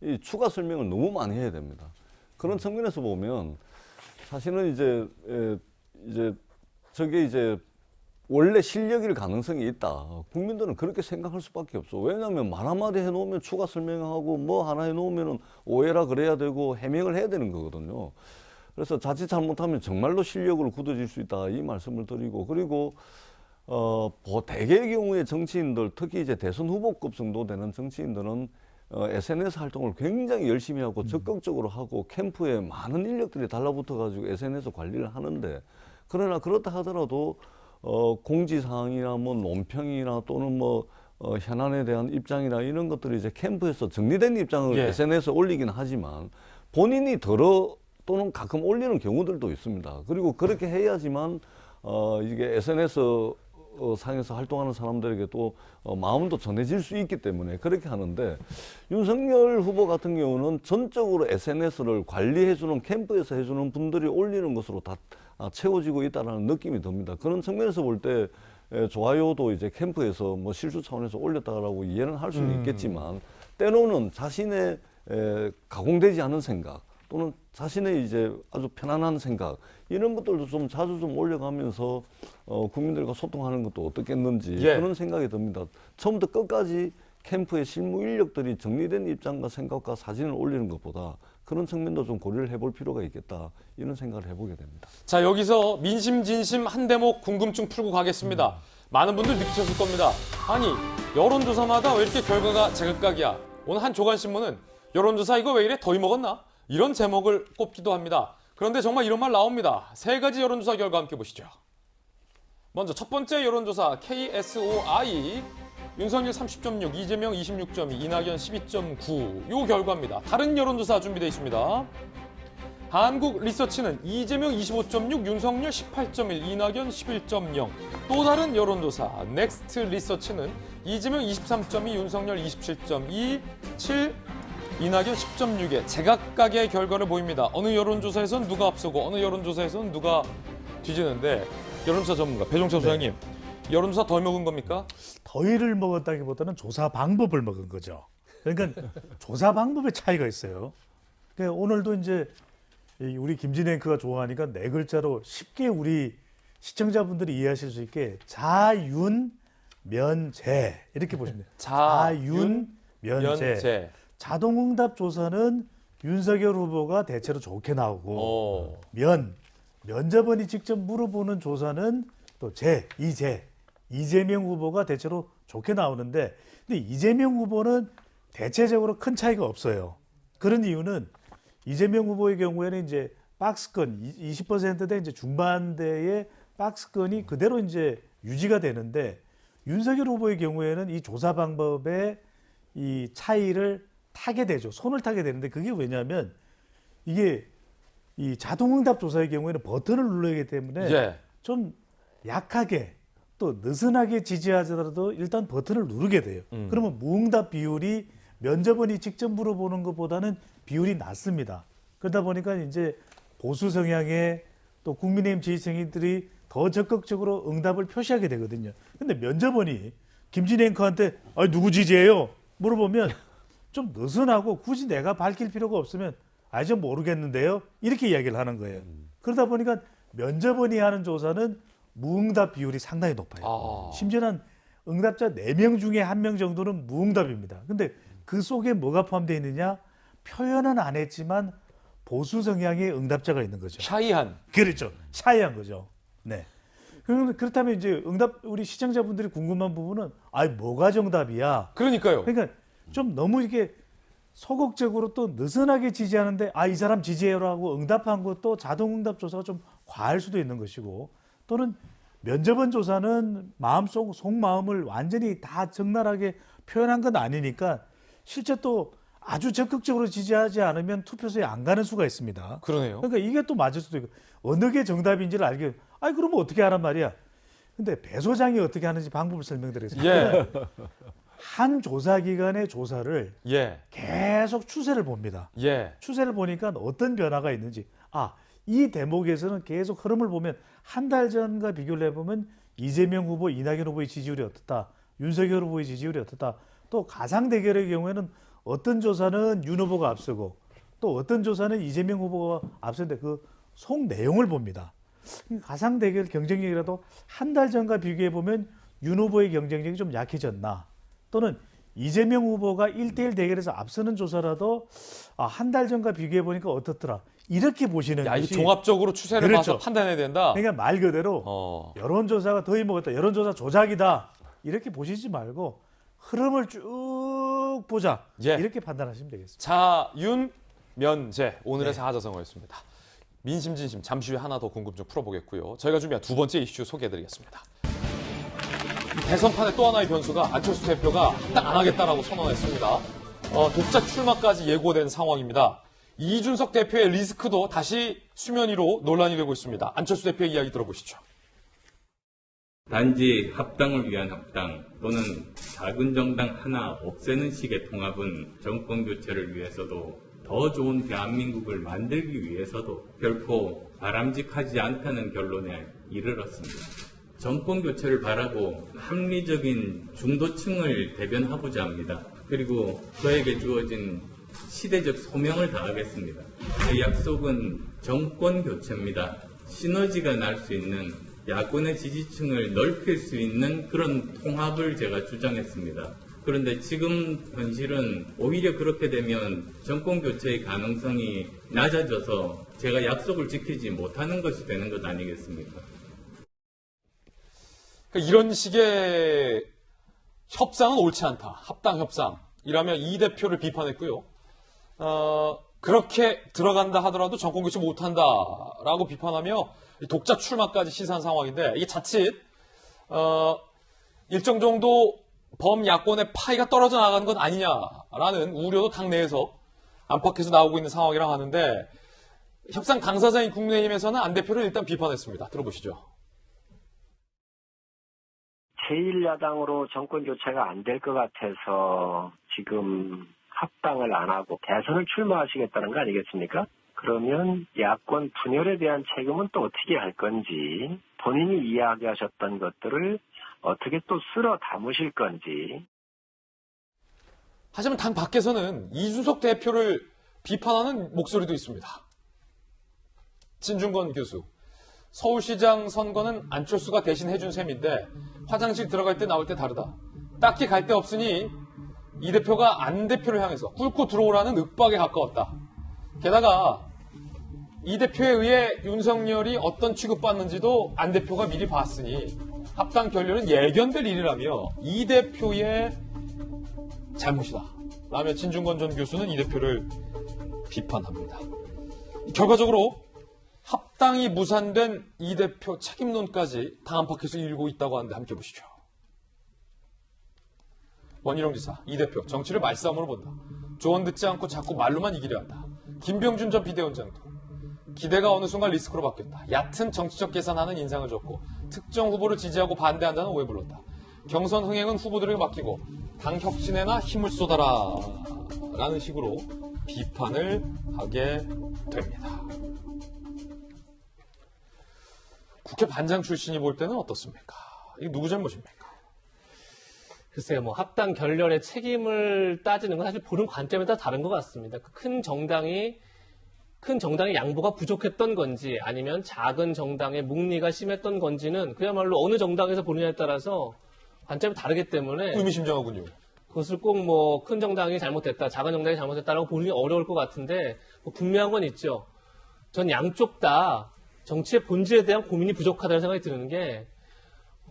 이 추가 설명을 너무 많이 해야 됩니다. 그런 측면에서 보면 사실은 이제 저게 이제 원래 실력일 가능성이 있다. 국민들은 그렇게 생각할 수밖에 없어. 왜냐하면 말 한마디 해놓으면 추가 설명하고 뭐 하나 해놓으면 오해라 그래야 되고 해명을 해야 되는 거거든요. 그래서 자칫 잘못하면 정말로 실력으로 굳어질 수 있다. 이 말씀을 드리고, 그리고 대개의 경우에 정치인들, 특히 이제 대선 후보급 정도 되는 정치인들은 SNS 활동을 굉장히 열심히 하고 적극적으로 하고 캠프에 많은 인력들이 달라붙어가지고 SNS 관리를 하는데, 그러나 그렇다 하더라도 공지사항이나 뭐 논평이나 또는 뭐 현안에 대한 입장이나 이런 것들이 이제 캠프에서 정리된 입장을 예. SNS에 올리긴 하지만 본인이 또는 가끔 올리는 경우들도 있습니다. 그리고 그렇게 해야지만 이게 SNS 상에서 활동하는 사람들에게 또 마음도 전해질 수 있기 때문에 그렇게 하는데, 윤석열 후보 같은 경우는 전적으로 SNS를 관리해주는 캠프에서 해주는 분들이 올리는 것으로 다 채워지고 있다는 느낌이 듭니다. 그런 측면에서 볼 때 좋아요도 이제 캠프에서 뭐 실수 차원에서 올렸다라고 이해는 할 수는 있겠지만, 때로는 자신의 가공되지 않은 생각 또는 자신의 이제 아주 편안한 생각, 이런 것들도 좀 자주 좀 올려가면서 국민들과 소통하는 것도 어떻겠는지 예. 그런 생각이 듭니다. 처음부터 끝까지 캠프의 실무 인력들이 정리된 입장과 생각과 사진을 올리는 것보다 그런 측면도 좀 고려를 해볼 필요가 있겠다, 이런 생각을 해보게 됩니다. 자, 여기서 민심 진심 한 대목 궁금증 풀고 가겠습니다. 많은 분들 느끼셨을 겁니다. 아니, 여론조사마다 왜 이렇게 결과가 제각각이야? 오늘 한 조간신문은 여론조사 이거 왜 이래? 더위 먹었나? 이런 제목을 꼽기도 합니다. 그런데 정말 이런 말 나옵니다. 세 가지 여론조사 결과 함께 보시죠. 먼저 첫 번째 여론조사 KSOI, 윤석열 30.6, 이재명 26.2, 이낙연 12.9 요 결과입니다. 다른 여론조사 준비되어 있습니다. 한국 리서치는 이재명 25.6, 윤석열 18.1, 이낙연 11.0. 또 다른 여론조사 넥스트 리서치는 이재명 23.2, 윤석열 27.2, 7, 이낙연 10.6의 제각각의 결과를 보입니다. 어느 여론조사에서는 누가 앞서고 어느 여론조사에서는 누가 뒤지는데, 여론조사 전문가 배종찬 소장님, 여론조사 덜 먹은 겁니까? 더위를 먹었다기보다는 조사 방법을 먹은 거죠. 그러니까 조사 방법에 차이가 있어요. 그러니까 오늘도 이제 우리 김진애 앵커가 좋아하니까 네 글자로 쉽게 우리 시청자분들이 이해하실 수 있게 자윤면제 이렇게 보시면 돼요. 자윤면제. 자동응답 조사는 윤석열 후보가 대체로 좋게 나오고, 면접원이 직접 물어보는 조사는 또 이재명 후보가 대체로 좋게 나오는데, 근데 이재명 후보는 대체적으로 큰 차이가 없어요. 그런 이유는 이재명 후보의 경우에는 이제 박스권 20%대 이제 중반대의 박스권이 그대로 이제 유지가 되는데, 윤석열 후보의 경우에는 이 조사 방법의 이 차이를 타게 되죠. 손을 타게 되는데, 그게 왜냐하면 이게 이 자동응답 조사의 경우에는 버튼을 눌러야 하기 때문에 좀 약하게 또 느슨하게 지지하더라도 일단 버튼을 누르게 돼요. 그러면 무응답 비율이 면접원이 직접 물어보는 것보다는 비율이 낮습니다. 그러다 보니까 이제 보수 성향의 또 국민의힘 지지층들이 더 적극적으로 응답을 표시하게 되거든요. 근데 면접원이 김진애 앵커한테 누구 지지해요? 물어보면 좀 느슨하고 굳이 내가 밝힐 필요가 없으면 좀 모르겠는데요, 이렇게 이야기를 하는 거예요. 그러다 보니까 면접원이 하는 조사는 무응답 비율이 상당히 높아요. 심지어는 응답자 4명 중에 1명 정도는 무응답입니다. 근데 그 속에 뭐가 포함되어 있느냐? 표현은 안 했지만 보수 성향의 응답자가 있는 거죠. 샤이한. 그렇죠. 샤이한 거죠. 네. 그렇다면 이제 우리 시청자분들이 궁금한 부분은 뭐가 정답이야? 그러니까요. 그러니까 좀 너무 이렇게 소극적으로 또 느슨하게 지지하는데 이 사람 지지해요라고 응답한 것도 자동응답 조사가 좀 과할 수도 있는 것이고, 또는 면접원 조사는 속마음을 완전히 다 적나라하게 표현한 건 아니니까 실제 또 아주 적극적으로 지지하지 않으면 투표소에 안 가는 수가 있습니다. 그러네요. 그러니까 이게 또 맞을 수도 있고, 어느 게 정답인지를 알게, 그러면 어떻게 하란 말이야. 근데 배 소장이 어떻게 하는지 방법을 설명드리겠습니다. 한 조사기관의 조사를 계속 추세를 봅니다. 추세를 보니까 어떤 변화가 있는지, 이 대목에서는 계속 흐름을 보면 한 달 전과 비교를 해보면 이재명 후보, 이낙연 후보의 지지율이 어떻다, 윤석열 후보의 지지율이 어떻다, 또 가상 대결의 경우에는 어떤 조사는 윤 후보가 앞서고 또 어떤 조사는 이재명 후보가 앞서는데 그 속 내용을 봅니다. 가상 대결 경쟁력이라도 한 달 전과 비교해 보면 윤 후보의 경쟁력이 좀 약해졌나? 또는 이재명 후보가 1대1 대결에서 앞서는 조사라도 한 달 전과 비교해 보니까 어떻더라? 이렇게 보시는 야, 이 것이 종합적으로 추세를 그렇죠. 봐서 판단해야 된다. 그러니까 말 그대로 여론조사가 더위 먹었다. 여론조사 조작이다. 이렇게 보시지 말고 흐름을 쭉 보자. 예. 이렇게 판단하시면 되겠습니다. 자, 윤, 면제 오늘의 사자성어였습니다. 민심 진심 잠시 후에 하나 더 궁금증 풀어보겠고요. 저희가 준비한 두 번째 이슈 소개해드리겠습니다. 대선판의 또 하나의 변수가 안철수 대표가 합당 안 하겠다라고 선언했습니다. 독자 출마까지 예고된 상황입니다. 이준석 대표의 리스크도 다시 수면 위로 논란이 되고 있습니다. 안철수 대표의 이야기 들어보시죠. 단지 합당을 위한 합당 또는 작은 정당 하나 없애는 식의 통합은 정권 교체를 위해서도 더 좋은 대한민국을 만들기 위해서도 결코 바람직하지 않다는 결론에 이르렀습니다. 정권 교체를 바라고 합리적인 중도층을 대변하고자 합니다. 그리고 저에게 주어진 시대적 소명을 다하겠습니다. 제 약속은 정권 교체입니다. 시너지가 날 수 있는 야권의 지지층을 넓힐 수 있는 그런 통합을 제가 주장했습니다. 그런데 지금 현실은 오히려 그렇게 되면 정권 교체의 가능성이 낮아져서 제가 약속을 지키지 못하는 것이 되는 것 아니겠습니까? 그러니까 이런 식의 협상은 옳지 않다. 합당 협상이라며 이 대표를 비판했고요. 그렇게 들어간다 하더라도 정권 교체 못한다라고 비판하며 독자 출마까지 시사한 상황인데 이게 자칫 일정 정도 범야권의 파이가 떨어져 나가는 것 아니냐라는 우려도 당내에서 안팎에서 나오고 있는 상황이라 하는데 협상 당사자인 국민의힘에서는 안 대표를 일단 비판했습니다. 들어보시죠. 제1야당으로 정권 교체가 안 될 것 같아서 지금 합당을 안 하고 대선을 출마하시겠다는 거 아니겠습니까? 그러면 야권 분열에 대한 책임은 또 어떻게 할 건지, 본인이 이야기하셨던 것들을 어떻게 또 쓸어 담으실 건지. 하지만 당 밖에서는 이준석 대표를 비판하는 목소리도 있습니다. 진중권 교수. 서울시장 선거는 안철수가 대신 해준 셈인데 화장실 들어갈 때 나올 때 다르다. 딱히 갈 데 없으니 이 대표가 안 대표를 향해서 꿇고 들어오라는 윽박에 가까웠다. 게다가 이 대표에 의해 윤석열이 어떤 취급받는지도 안 대표가 미리 봤으니 합당 결렬은 예견될 일이라며 이 대표의 잘못이다. 라며 진중권 전 교수는 이 대표를 비판합니다. 결과적으로 합당이 무산된 이 대표 책임론까지 당 안팎에서 일고 있다고 하는데 함께 보시죠. 원희룡 지사, 이 대표 정치를 말싸움으로 본다. 조언 듣지 않고 자꾸 말로만 이기려 한다. 김병준 전 비대위원장도 기대가 어느 순간 리스크로 바뀌었다. 얕은 정치적 계산하는 인상을 줬고 특정 후보를 지지하고 반대한다는 오해 불렀다. 경선 흥행은 후보들에게 맡기고 당 혁신에나 힘을 쏟아라 라는 식으로 비판을 하게 됩니다. 국회 반장 출신이 볼 때는 어떻습니까? 이게 누구 잘못입니까? 글쎄요, 합당 결렬의 책임을 따지는 건 사실 보는 관점에 따라 다른 것 같습니다. 큰 정당의 양보가 부족했던 건지 아니면 작은 정당의 묵리가 심했던 건지는 그야말로 어느 정당에서 보느냐에 따라서 관점이 다르기 때문에 의미심장하군요. 그것을 꼭 큰 정당이 잘못했다, 작은 정당이 잘못했다라고 보기 어려울 것 같은데 분명한 건 있죠. 전 양쪽 다 정치의 본질에 대한 고민이 부족하다는 생각이 드는 게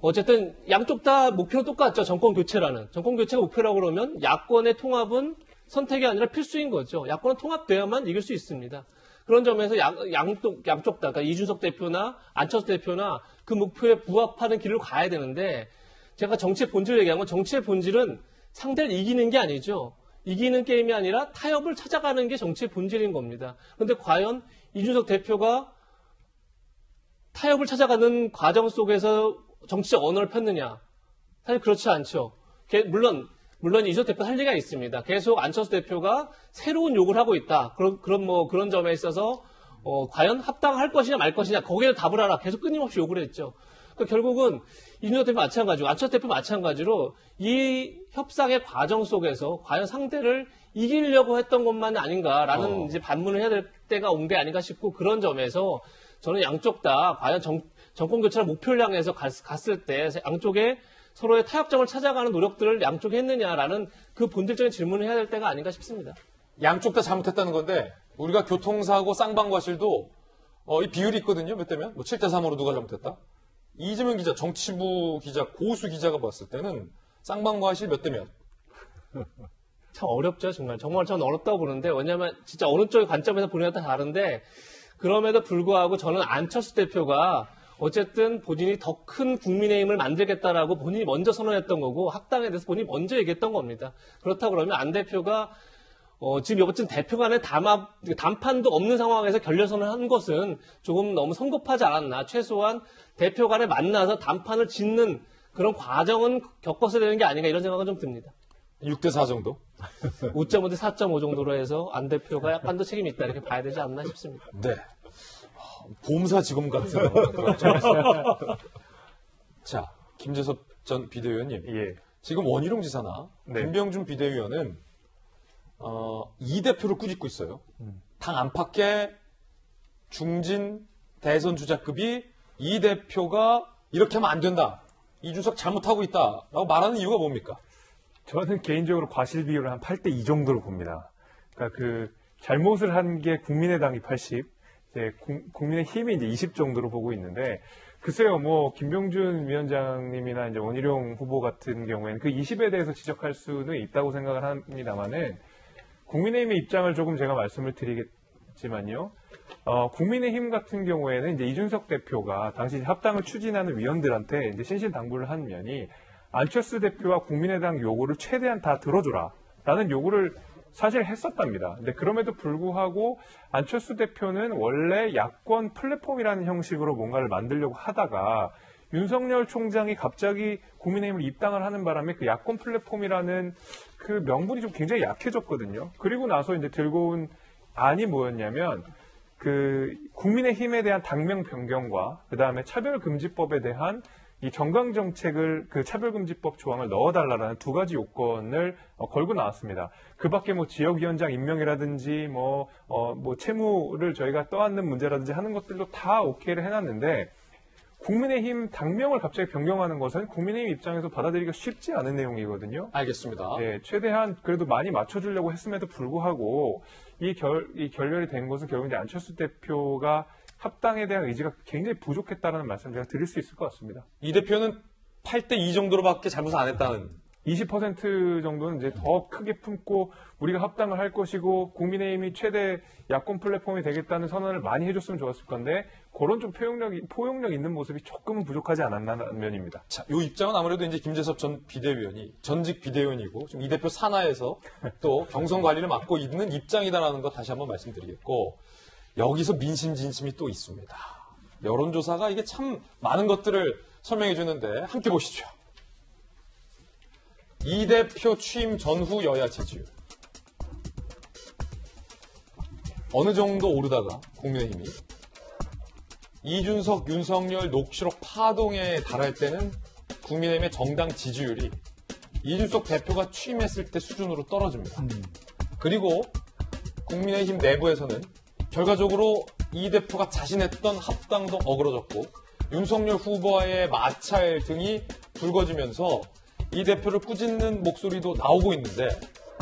어쨌든 양쪽 다 목표는 똑같죠. 정권 교체라는. 정권 교체가 목표라고 그러면 야권의 통합은 선택이 아니라 필수인 거죠. 야권은 통합돼야만 이길 수 있습니다. 그런 점에서 양쪽 다, 그러니까 이준석 대표나 안철수 대표나 그 목표에 부합하는 길을 가야 되는데 제가 정치의 본질을 얘기한 건 정치의 본질은 상대를 이기는 게 아니죠. 이기는 게임이 아니라 타협을 찾아가는 게 정치의 본질인 겁니다. 그런데 과연 이준석 대표가 타협을 찾아가는 과정 속에서 정치적 언어를 폈느냐? 사실 그렇지 않죠. 물론 이준석 대표 할 얘기가 있습니다. 계속 안철수 대표가 새로운 욕을 하고 있다. 그런 점에 있어서 과연 합당할 것이냐 말 것이냐 거기에 답을 하라. 계속 끊임없이 욕을 했죠. 그러니까 결국은 이준석 대표 마찬가지고 안철수 대표 마찬가지로 이 협상의 과정 속에서 과연 상대를 이기려고 했던 것만 아닌가라는 이제 반문을 해야 될 때가 온 게 아닌가 싶고 그런 점에서 저는 양쪽 다 과연 정권 교체를 목표를 향해서 갔을 때 양쪽에 서로의 타협점을 찾아가는 노력들을 양쪽이 했느냐라는 그 본질적인 질문을 해야 될 때가 아닌가 싶습니다. 양쪽 다 잘못했다는 건데 우리가 교통사고 쌍방과실도 이 비율이 있거든요. 몇 대면? 뭐 7대3으로 누가 잘못했다? 이재명 기자, 정치부 기자, 고수 기자가 봤을 때는 쌍방과실 몇 대면? 참 어렵죠, 정말. 정말 저는 어렵다고 보는데, 왜냐면 진짜 어느 쪽의 관점에서 보느냐에 따라 다른데, 그럼에도 불구하고 저는 안철수 대표가 어쨌든 본인이 더 큰 국민의힘을 만들겠다라고 본인이 먼저 선언했던 거고, 합당에 대해서 본인이 먼저 얘기했던 겁니다. 그렇다고 그러면 안 대표가 지금 여튼 대표 간의 담판도 없는 상황에서 결렬선을 한 것은 조금 너무 성급하지 않았나. 최소한 대표 간에 만나서 담판을 짓는 그런 과정은 겪었어야 되는 게 아닌가 이런 생각은 좀 듭니다. 6대4 정도? 5.5 대 4.5 정도로 해서 안 대표가 약간 더 책임이 있다 이렇게 봐야 되지 않나 싶습니다. 네. 봄사지검 같은. 자, 김재섭 전 비대위원님. 예. 지금 원희룡 지사나 네. 김병준 비대위원은 이 대표를 꾸짖고 있어요. 당 안팎의 중진 대선 주자급이 이 대표가 이렇게 하면 안 된다. 이준석 잘못하고 있다라고 말하는 이유가 뭡니까? 저는 개인적으로 과실 비율을 한 8대2 정도로 봅니다. 그러니까 그 잘못을 한 게 국민의당이 80, 이제 국민의힘이 이제 20 정도로 보고 있는데 글쎄요, 뭐 김병준 위원장님이나 이제 원희룡 후보 같은 경우에는 그 20에 대해서 지적할 수는 있다고 생각을 합니다만은 국민의힘의 입장을 조금 제가 말씀을 드리겠지만요. 국민의힘 같은 경우에는 이제 이준석 대표가 당시 합당을 추진하는 위원들한테 이제 신신당부를 한 면이 안철수 대표와 국민의당 요구를 최대한 다 들어줘라라는 요구를 사실 했었답니다. 근데 그럼에도 불구하고 안철수 대표는 원래 야권 플랫폼이라는 형식으로 뭔가를 만들려고 하다가 윤석열 총장이 갑자기 국민의힘을 입당을 하는 바람에 그 야권 플랫폼이라는 그 명분이 좀 굉장히 약해졌거든요. 그리고 나서 이제 들고 온 안이 뭐였냐면 그 국민의힘에 대한 당명 변경과 그 다음에 차별금지법에 대한 이 정강정책을 그 차별금지법 조항을 넣어달라는 두 가지 요건을 걸고 나왔습니다. 그 밖에 뭐 지역위원장 임명이라든지 뭐 채무를 저희가 떠안는 문제라든지 하는 것들도 다 오케이를 해놨는데 국민의힘 당명을 갑자기 변경하는 것은 국민의힘 입장에서 받아들이기가 쉽지 않은 내용이거든요. 알겠습니다. 네, 최대한 그래도 많이 맞춰주려고 했음에도 불구하고 이 결렬이 된 것은 결국 이제 안철수 대표가 합당에 대한 의지가 굉장히 부족했다는 말씀 제가 드릴 수 있을 것 같습니다. 이 대표는 8대2 정도로밖에 잘못을 안 했다는. 20% 정도는 이제 더 크게 품고 우리가 합당을 할 것이고 국민의힘이 최대 야권 플랫폼이 되겠다는 선언을 많이 해줬으면 좋았을 건데 그런 좀 포용력 있는 모습이 조금은 부족하지 않았나는 면입니다. 자, 이 입장은 아무래도 이제 김재섭 전 비대위원이 전직 비대위원이고 지금 이 대표 산하에서 또 경선 관리를 맡고 있는 입장이다라는 거 다시 한번 말씀드리겠고 여기서 민심 진심이 또 있습니다. 여론조사가 이게 참 많은 것들을 설명해 주는데 함께 보시죠. 이 대표 취임 전후 여야 지지율 어느 정도 오르다가 국민의힘이 이준석, 윤석열 녹취록 파동에 달할 때는 국민의힘의 정당 지지율이 이준석 대표가 취임했을 때 수준으로 떨어집니다. 그리고 국민의힘 내부에서는 결과적으로 이 대표가 자신했던 합당도 어그러졌고 윤석열 후보와의 마찰 등이 불거지면서 이 대표를 꾸짖는 목소리도 나오고 있는데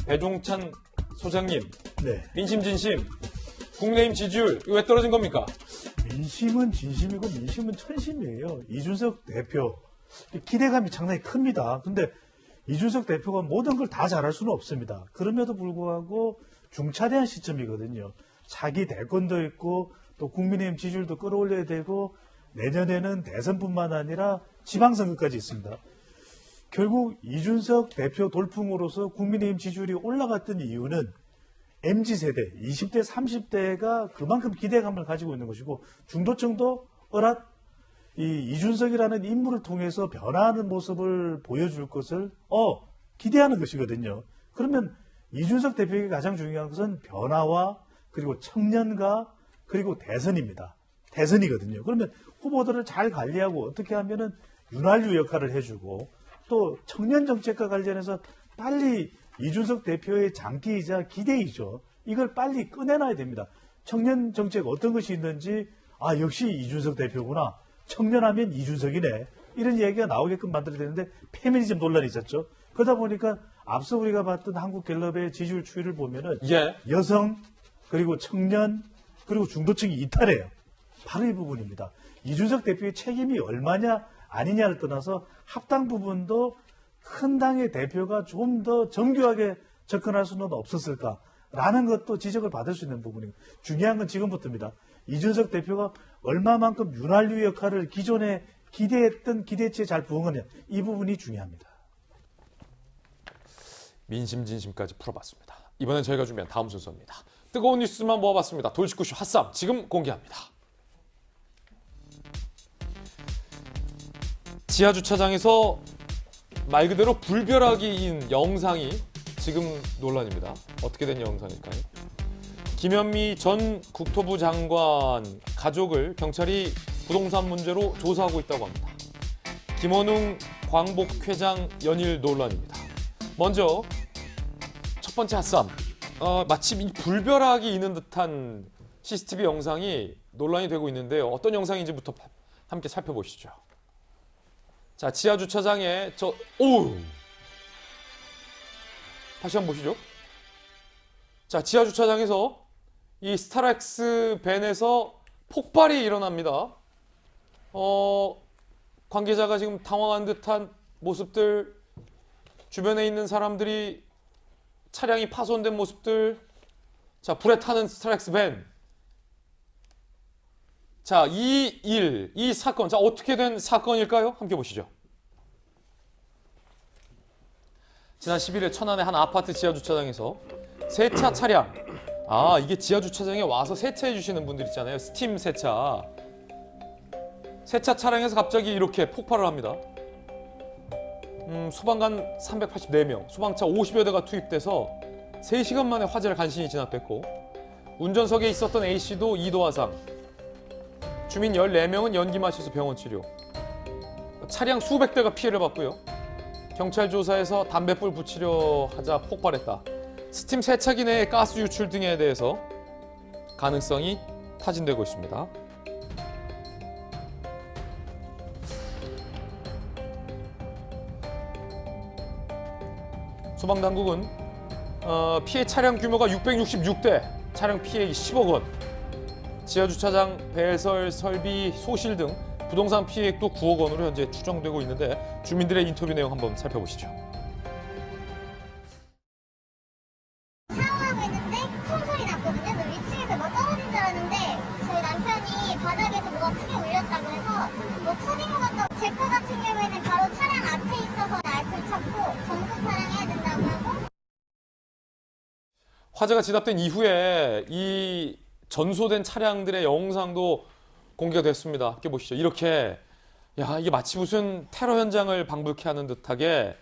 배종찬 소장님, 네. 민심 진심, 국민의힘 지지율 이거 왜 떨어진 겁니까? 민심은 진심이고 민심은 천심이에요. 이준석 대표 기대감이 상당히 큽니다. 근데 이준석 대표가 모든 걸 다 잘할 수는 없습니다. 그럼에도 불구하고 중차대한 시점이거든요. 자기 대권도 있고 또 국민의힘 지지율도 끌어올려야 되고 내년에는 대선뿐만 아니라 지방선거까지 있습니다. 결국 이준석 대표 돌풍으로서 국민의힘 지지율이 올라갔던 이유는 MZ세대, 20대, 30대가 그만큼 기대감을 가지고 있는 것이고 중도층도 이준석이라는 인물을 통해서 변화하는 모습을 보여줄 것을 기대하는 것이거든요. 그러면 이준석 대표에게 가장 중요한 것은 변화와 그리고 청년과 그리고 대선입니다. 대선이거든요. 그러면 후보들을 잘 관리하고 어떻게 하면은 윤활유 역할을 해주고 또 청년 정책과 관련해서 빨리 이준석 대표의 장기이자 기대이죠. 이걸 빨리 꺼내놔야 됩니다. 청년 정책 어떤 것이 있는지 아 역시 이준석 대표구나. 청년하면 이준석이네. 이런 얘기가 나오게끔 만들어야 되는데 페미니즘 논란이 있었죠. 그러다 보니까 앞서 우리가 봤던 한국갤럽의 지지율 추이를 보면은 예. 여성 그리고 청년 그리고 중도층이 이탈해요. 바로 이 부분입니다. 이준석 대표의 책임이 얼마냐 아니냐를 떠나서 합당 부분도 큰 당의 대표가 좀 더 정교하게 접근할 수는 없었을까라는 것도 지적을 받을 수 있는 부분이고 중요한 건 지금부터입니다. 이준석 대표가 얼마만큼 윤활유 역할을 기존에 기대했던 기대치에 잘 부응하냐 이 부분이 중요합니다. 민심 진심까지 풀어봤습니다. 이번엔 저희가 준비한 다음 순서입니다. 뜨거운 뉴스만 모아봤습니다. 돌직구쇼 핫쌈 지금 공개합니다. 지하주차장에서 말 그대로 불벼락이인 영상이 지금 논란입니다. 어떻게 된 영상일까요? 김현미 전 국토부 장관 가족을 경찰이 부동산 문제로 조사하고 있다고 합니다. 김원웅 광복회장 연일 논란입니다. 먼저 첫 번째 핫쌈. 마침 이 불벼락이 있는 듯한 CCTV 영상이 논란이 되고 있는데요. 어떤 영상인지부터 함께 살펴보시죠. 자, 지하주차장에 다시 한번 보시죠. 자, 지하주차장에서 이 스타렉스 밴에서 폭발이 일어납니다. 관계자가 지금 당황한 듯한 모습들, 주변에 있는 사람들이 차량이 파손된 모습들, 자, 불에 타는 스타렉스 밴. 자, 이 사건, 자, 어떻게 된 사건일까요? 함께 보시죠. 지난 11일 천안의 한 아파트 지하주차장에서 세차 차량, 이게 지하주차장에 와서 세차해 주시는 분들 있잖아요. 스팀 세차. 세차 차량에서 갑자기 이렇게 폭발을 합니다. 소방관 384명, 소방차 50여 대가 투입돼서 3시간 만에 화재를 간신히 진압했고 운전석에 있었던 A씨도 2도 화상, 주민 14명은 연기 마셔서 병원 치료, 차량 수백 대가 피해를 봤고요. 경찰 조사에서 담뱃불 붙이려 하자 폭발했다. 스팀 세차기 내에 가스 유출 등에 대해서 가능성이 타진되고 있습니다. 소방당국은 피해 차량 규모가 666대, 차량 피해액이 10억 원, 지하주차장 배설 설비 소실 등 부동산 피해액도 9억 원으로 현재 추정되고 있는데 주민들의 인터뷰 내용 한번 살펴보시죠. 샤워하고 있는데 큰 소리 났거든요. 그 위층에서 뭐 떨어진 줄 알았는데 저희 남편이 바닥에서 뭐가 크게 울렸다고 해서 뭐 터진 것 같다고 제 거 같은 경우에는 바로 차량 앞에 있어서 알코올 찾고 전수 차량해야 된다고 하고 화재가 진압된 이후에 이 전소된 차량들의 영상도 공개가 됐습니다. 함께 보시죠. 이렇게 이게 마치 무슨 테러 현장을 방불케 하는 듯하게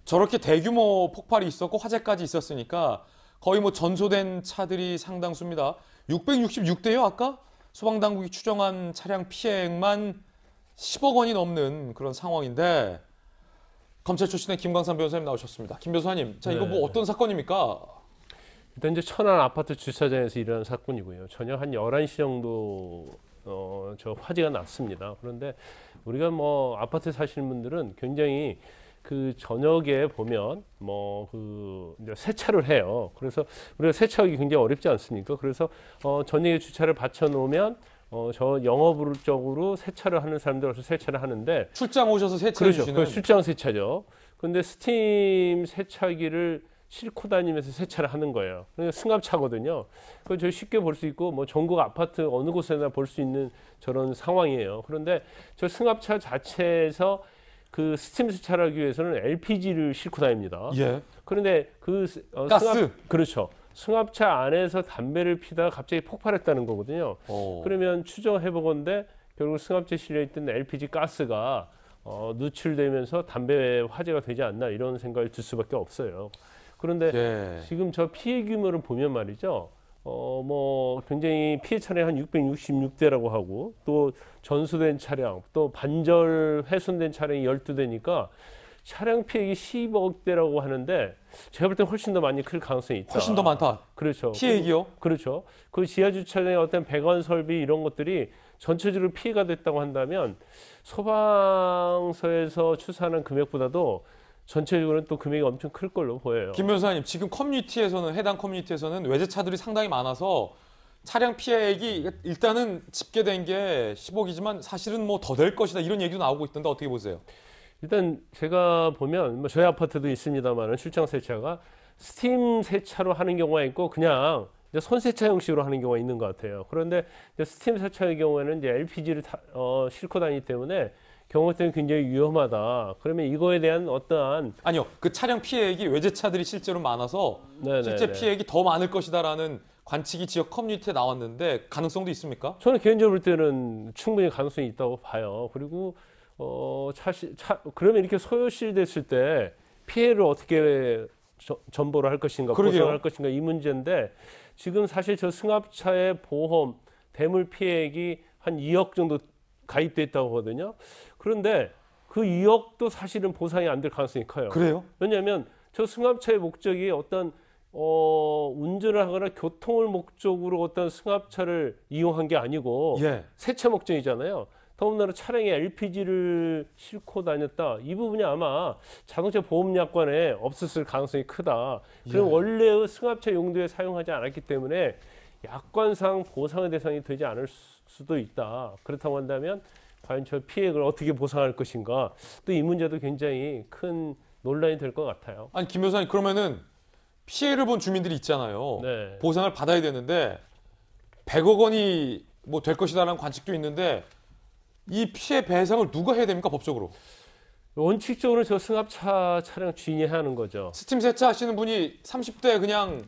저렇게 대규모 폭발이 있었고 화재까지 있었으니까 거의 뭐 전소된 차들이 상당수입니다. 666대요. 아까 소방당국이 추정한 차량 피해액만 10억 원이 넘는 그런 상황인데 검찰 출신의 김광삼 변호사님 나오셨습니다. 김 변호사님, 자 이거 뭐 어떤 사건입니까? 일단 이제 천안 아파트 주차장에서 일어난 사건이고요. 저녁 한 11시 정도 저 화재가 났습니다. 그런데 우리가 뭐 아파트 사시는 분들은 굉장히 그 저녁에 보면 뭐 그 이제 세차를 해요. 그래서 우리가 세차하기 굉장히 어렵지 않습니까? 그래서 저녁에 주차를 받쳐 놓으면 저 영업적으로 세차를 하는 사람들 와서 세차를 하는데 출장 오셔서 세차해 그렇죠. 주시는 출장 세차죠. 근데 스팀 세차기를 싣고 다니면서 세차를 하는 거예요. 그러니까 승합차거든요. 그거 저희 쉽게 볼 수 있고 뭐 전국 아파트 어느 곳에나 볼 수 있는 저런 상황이에요. 그런데 저 승합차 자체에서 그 스팀 세차를 하기 위해서는 LPG를 싣고 다닙니다. 예. 그런데 그 가스. 그렇죠. 승합차 안에서 담배를 피다가 갑자기 폭발했다는 거거든요. 그러면 추정해 보건데 결국 승합차에 실려 있던 LPG 가스가 누출되면서 담배 화재가 되지 않나 이런 생각을 들 수밖에 없어요. 그런데 지금 저 피해 규모를 보면 말이죠. 뭐 굉장히 피해 차량이 한 666대라고 하고 또 전수된 차량 또 반절 훼손된 차량이 12대니까 차량 피해액이 10억 대라고 하는데 제가 볼 때 훨씬 더 많이 클 가능성이 있다. 훨씬 더 많다. 그렇죠. 피해액이요? 그렇죠. 그 지하 주차장의 어떤 배관 설비 이런 것들이 전체적으로 피해가 됐다고 한다면 소방서에서 추산한 금액보다도 전체적으로는 또 금액이 엄청 클 걸로 보여요. 김 변호사님, 지금 커뮤니티에서는 해당 커뮤니티에서는 외제차들이 상당히 많아서 차량 피해액이 일단은 집계된 게 10억이지만 사실은 뭐 더 될 것이다 이런 얘기도 나오고 있던데 어떻게 보세요? 일단 제가 보면 뭐 저희 아파트도 있습니다만 출장 세차가 스팀 세차로 하는 경우가 있고 그냥 이제 손세차 형식으로 하는 경우가 있는 것 같아요. 그런데 이제 스팀 세차의 경우에는 이제 LPG를 싣고 다니기 때문에 경우 때문에 굉장히 위험하다. 그러면 이거에 대한 어떠한 아니요, 그 차량 피해액이 외제차들이 실제로 많아서 네네네. 실제 피해액이 더 많을 것이다라는 관측이 지역 커뮤니티에 나왔는데 가능성도 있습니까? 저는 개인적으로 볼 때는 충분히 가능성이 있다고 봐요. 그리고 그러면 이렇게 소요시 됐을 때 피해를 어떻게 전보를 할 것인가, 그러게요. 보상할 것인가 이 문제인데 지금 사실 저 승합차의 보험 대물 피해액이 한 2억 정도 가입돼 있다고 하거든요. 그런데 그 2억도 사실은 보상이 안 될 가능성이 커요. 그래요? 왜냐하면 저 승합차의 목적이 어떤 운전을 하거나 교통을 목적으로 어떤 승합차를 이용한 게 아니고 예. 세차 목적이잖아요. 더군다나 차량에 LPG를 싣고 다녔다. 이 부분이 아마 자동차 보험약관에 없었을 가능성이 크다. 그럼 예. 원래의 승합차 용도에 사용하지 않았기 때문에 약관상 보상의 대상이 되지 않을 수도 있다. 그렇다고 한다면 과연 저 피해를 어떻게 보상할 것인가. 또 이 문제도 굉장히 큰 논란이 될 것 같아요. 아니 김 변호사님, 그러면은 피해를 본 주민들이 있잖아요. 네. 보상을 받아야 되는데 100억 원이 뭐 될 것이다라는 관측도 있는데 이 피해 배상을 누가 해야 됩니까, 법적으로? 원칙적으로 저 승합차 차량 주인이 해야 하는 거죠. 스팀 세차 하시는 분이 30대 그냥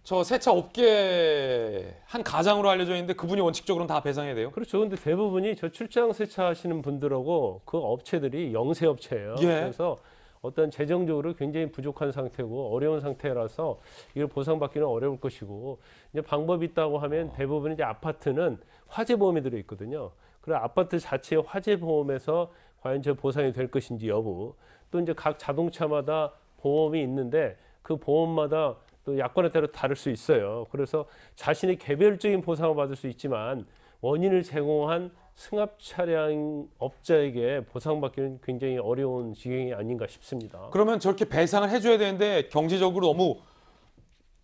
저 세차 업계 한 가장으로 알려져 있는데 그분이 원칙적으로는 다 배상해야 돼요? 그렇죠. 근데 대부분이 저 출장 세차하시는 분들하고 그 업체들이 영세업체예요. 예. 그래서 어떤 재정적으로 굉장히 부족한 상태고 어려운 상태라서 이걸 보상받기는 어려울 것이고 이제 방법이 있다고 하면 대부분 이제 아파트는 화재보험이 들어 있거든요. 그래서 아파트 자체의 화재보험에서 과연 저 보상이 될 것인지 여부, 또 이제 각 자동차마다 보험이 있는데 그 보험마다 또 약관에 따라 다를 수 있어요. 그래서 자신의 개별적인 보상을 받을 수 있지만 원인을 제공한 승합 차량 업자에게 보상받기는 굉장히 어려운 지경이 아닌가 싶습니다. 그러면 저렇게 배상을 해줘야 되는데 경제적으로 너무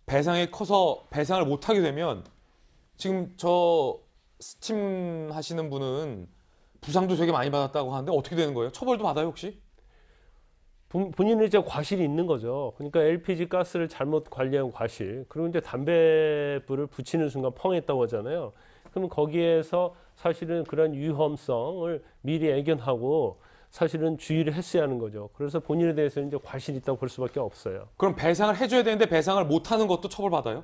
배상이 커서 배상을 못하게 되면 지금 저 스팀 하시는 분은 부상도 되게 많이 받았다고 하는데 어떻게 되는 거예요? 처벌도 받아요 혹시? 본인의 이제 과실이 있는 거죠. 그러니까 LPG 가스를 잘못 관리한 과실. 그리고 이제 담배불을 붙이는 순간 펑했다고 하잖아요. 그럼 거기에서 사실은 그런 위험성을 미리 예견하고 사실은 주의를 했어야 하는 거죠. 그래서 본인에 대해서는 이제 과실이 있다고 볼 수밖에 없어요. 그럼 배상을 해줘야 되는데 배상을 못하는 것도 처벌받아요?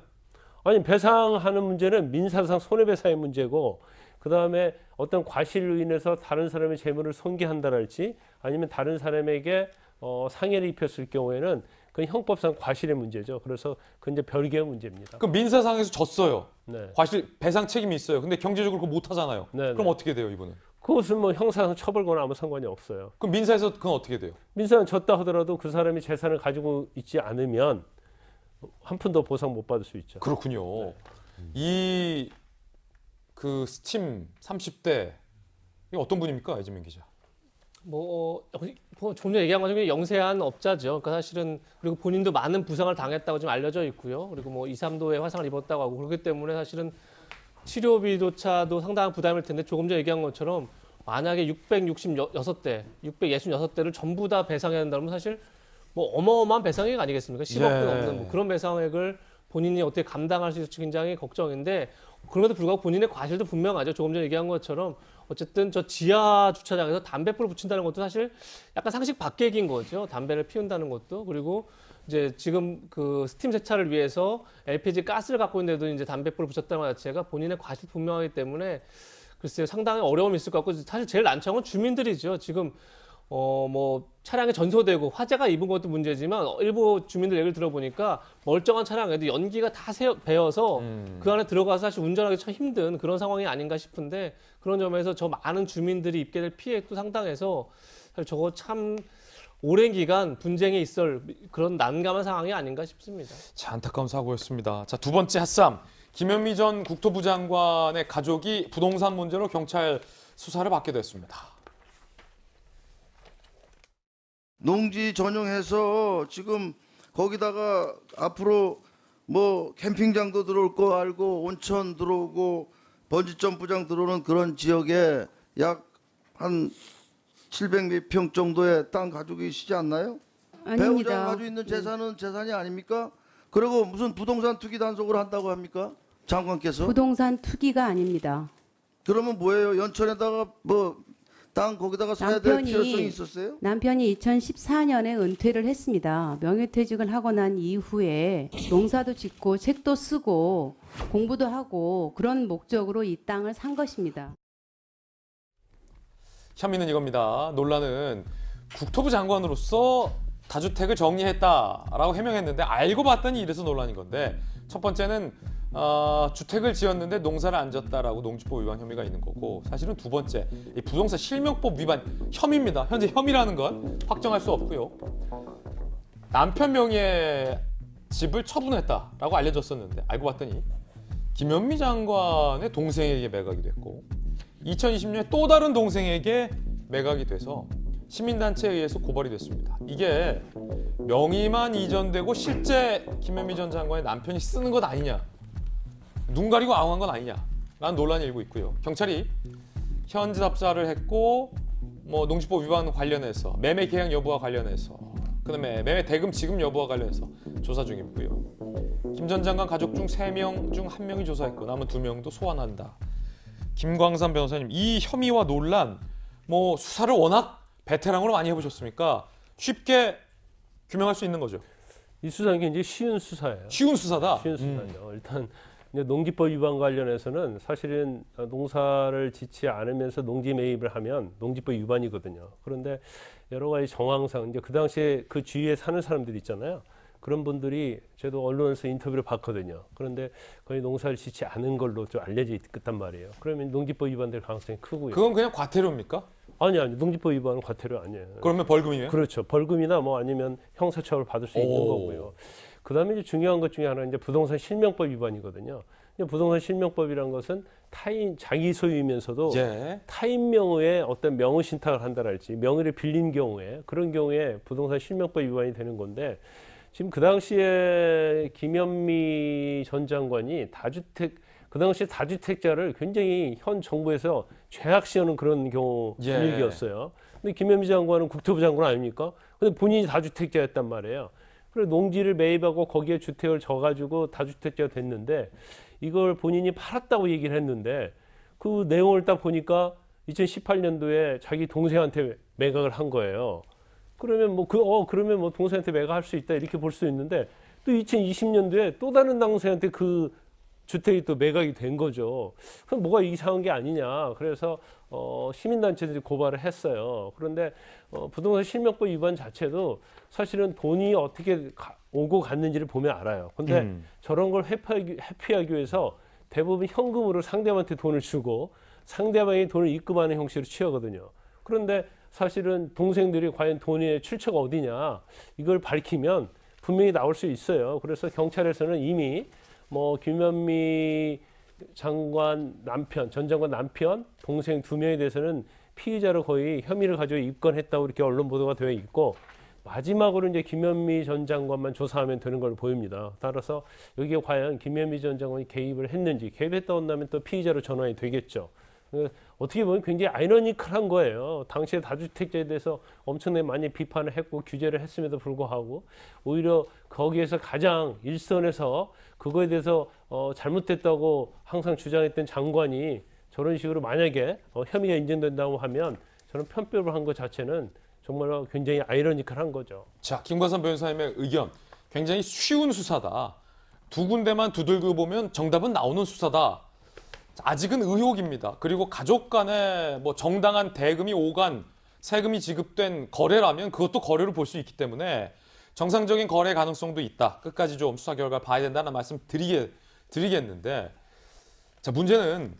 아니, 배상하는 문제는 민사상 손해배상의 문제고, 그 다음에 어떤 과실로 인해서 다른 사람의 재물을 손괴한다랄지 아니면 다른 사람에게 상해를 입혔을 경우에는 그건 형법상 과실의 문제죠. 그래서 그건 이제 별개의 문제입니다. 그럼 민사상에서 졌어요. 네. 과실 배상 책임이 있어요. 근데 경제적으로 그거 못 하잖아요. 네, 그럼 네. 어떻게 돼요, 이분은? 그것은 뭐 형사상 처벌과는 아무 상관이 없어요. 그럼 민사에서 그건 어떻게 돼요? 민사는 졌다 하더라도 그 사람이 재산을 가지고 있지 않으면 한 푼도 보상 못 받을 수 있죠. 그렇군요. 이 그 스팀 30대 이게 어떤 분입니까, 이재명 기자? 좀 전에 얘기한 것처럼 영세한 업자죠. 그러니까 사실은 그리고 본인도 많은 부상을 당했다고 지금 알려져 있고요. 그리고 뭐 2, 3도의 화상을 입었다고 하고 그렇기 때문에 사실은 치료비조차도 상당한 부담일 텐데 조금 전에 얘기한 것처럼 만약에 666대를 전부 다 배상해야 한다면 사실 뭐 어마어마한 배상액 아니겠습니까? 10억 원 넘는 뭐 그런 배상액을 본인이 어떻게 감당할 수 있을지 굉장히 걱정인데 그럼에도 불구하고 본인의 과실도 분명하죠. 조금 전에 얘기한 것처럼 어쨌든 저 지하 주차장에서 담배불을 붙인다는 것도 사실 약간 상식 밖의 얘기인 거죠. 담배를 피운다는 것도. 그리고 이제 지금 그 스팀 세차를 위해서 LPG 가스를 갖고 있는데도 이제 담배불을 붙였다는 것 자체가 본인의 과실 분명하기 때문에 글쎄요, 상당히 어려움이 있을 것 같고 사실 제일 난처한 건 주민들이죠. 지금 뭐 차량이 전소되고 화재가 입은 것도 문제지만 일부 주민들 얘기를 들어보니까 멀쩡한 차량에도 연기가 다 배어서 그 안에 들어가서 사실 운전하기 참 힘든 그런 상황이 아닌가 싶은데 그런 점에서 저 많은 주민들이 입게 될 피해도 상당해서 사실 저거 참 오랜 기간 분쟁이 있을 그런 난감한 상황이 아닌가 싶습니다. 자, 안타까운 사고였습니다. 자, 두 번째 핫쌈. 김현미 전 국토부 장관의 가족이 부동산 문제로 경찰 수사를 받게 됐습니다. 농지 전용해서 지금 거기다가 앞으로 뭐 캠핑장도 들어올 거 알고 온천 들어오고 번지점프장 들어오는 그런 지역에 약 한 700몇 평 정도의 땅 가지고 계시지 않나요? 아닙니다. 배우자가 가지고 있는 재산은 재산이 아닙니까? 그리고 무슨 부동산 투기 단속을 한다고 합니까? 장관께서? 부동산 투기가 아닙니다. 그러면 뭐예요? 연천에다가 뭐 땅 거기다가 사야 될 필요성이 있었어요? 남편이 2014년에 은퇴를 했습니다. 명예퇴직을 하고 난 이후에 농사도 짓고 책도 쓰고 공부도 하고 그런 목적으로 이 땅을 산 것입니다. 혐의는 이겁니다. 논란은 국토부 장관으로서 다주택을 정리했다라고 해명했는데 알고 봤더니 이래서 논란인 건데, 첫 번째는 주택을 지었는데 농사를 안 졌다라고 농지법 위반 혐의가 있는 거고, 사실은 두 번째 이 부동산 실명법 위반 혐의입니다. 현재 혐의라는 건 확정할 수 없고요. 남편 명의의 집을 처분했다라고 알려졌었는데 알고 봤더니 김현미 장관의 동생에게 매각이 됐고 2020년에 또 다른 동생에게 매각이 돼서 시민단체에 의해서 고발이 됐습니다. 이게 명의만 이전되고 실제 김현미 전 장관의 남편이 쓰는 것 아니냐, 눈 가리고 아웅한 건 아니냐라는 논란이 일고 있고요. 경찰이 현지 답사를 했고 뭐 농지법 위반 관련해서 매매 계약 여부와 관련해서 그다음에 매매 대금 지급 여부와 관련해서 조사 중이고요. 김 전 장관 가족 중 3명 중 1명이 조사했고 남은 2명도 소환한다. 김광삼 변호사님, 이 혐의와 논란 뭐 수사를 워낙 베테랑으로 많이 해보셨으니까 쉽게 규명할 수 있는 거죠. 이 수사는 굉장히 쉬운 수사예요. 쉬운 수사다. 쉬운 수사죠. 일단 이제 농지법 위반 관련해서는 사실은 농사를 짓지 않으면서 농지 매입을 하면 농지법 위반이거든요. 그런데 여러 가지 정황상 이제 그 당시에 그 주위에 사는 사람들이 있잖아요. 그런 분들이 저도 언론에서 인터뷰를 봤거든요. 그런데 거의 농사를 짓지 않은 걸로 좀 알려져 있단 말이에요. 그러면 농지법 위반될 가능성이 크고요. 그건 그냥 과태료입니까? 아니, 농지법 위반은 과태료 아니에요. 그러면 벌금이에요? 그렇죠. 벌금이나 뭐 아니면 형사처벌 받을 수 있는 거고요. 그다음에 이제 중요한 것 중에 하나는 이제 부동산 실명법 위반이거든요. 부동산 실명법이란 것은 타인 자기 소유이면서도 타인 명의의 어떤 명의 신탁을 한다랄지 명의를 빌린 경우에 그런 경우에 부동산 실명법 위반이 되는 건데, 지금 그 당시에 김현미 전 장관이 그 당시에 다주택자를 굉장히 현 정부에서 죄악시하는 그런 경우 분위기였어요. 근데 김현미 장관은 국토부 장관 아닙니까? 근데 본인이 다주택자였단 말이에요. 그래서 농지를 매입하고 거기에 주택을 져가지고 다주택자가 됐는데 이걸 본인이 팔았다고 얘기를 했는데 그 내용을 딱 보니까 2018년도에 자기 동생한테 매각을 한 거예요. 그러면 그러면 뭐 동생한테 매각할 수 있다 이렇게 볼 수 있는데 또 2020년도에 또 다른 동생한테 그 주택이 또 매각이 된 거죠. 그럼 뭐가 이상한 게 아니냐. 그래서 시민단체들이 고발을 했어요. 그런데 부동산 실명법 위반 자체도 사실은 돈이 어떻게 오고 갔는지를 보면 알아요. 근데 저런 걸 회피하기 위해서 대부분 현금으로 상대방한테 돈을 주고 상대방이 돈을 입금하는 형식으로 취하거든요. 그런데 사실은 동생들이 과연 돈의 출처가 어디냐 이걸 밝히면 분명히 나올 수 있어요. 그래서 경찰에서는 이미 뭐 김현미 장관 남편, 전 장관 남편, 동생 2명에 대해서는 피의자로 거의 혐의를 가지고 입건했다고 이렇게 언론 보도가 되어 있고, 마지막으로 이제 김현미 전 장관만 조사하면 되는 걸로 보입니다. 따라서 여기에 과연 김현미 전 장관이 개입을 했는지, 개입했다 한다면 또 피의자로 전환이 되겠죠. 어떻게 보면 굉장히 아이러니컬한 거예요. 당시에 다주택자에 대해서 엄청나게 많이 비판을 했고 규제를 했음에도 불구하고 오히려 거기에서 가장 일선에서 그거에 대해서 잘못됐다고 항상 주장했던 장관이 저런 식으로 만약에 혐의가 인정된다고 하면 저는 편법을 한 것 자체는 정말로 굉장히 아이러니컬한 거죠. 자, 김광삼 변호사님의 의견, 굉장히 쉬운 수사다. 두 군데만 두들겨 보면 정답은 나오는 수사다. 아직은 의혹입니다. 그리고 가족 간에 뭐 정당한 대금이 오간, 세금이 지급된 거래라면 그것도 거래로 볼 수 있기 때문에 정상적인 거래 가능성도 있다. 끝까지 좀 수사 결과를 봐야 된다는 말씀 드리겠는데, 자, 문제는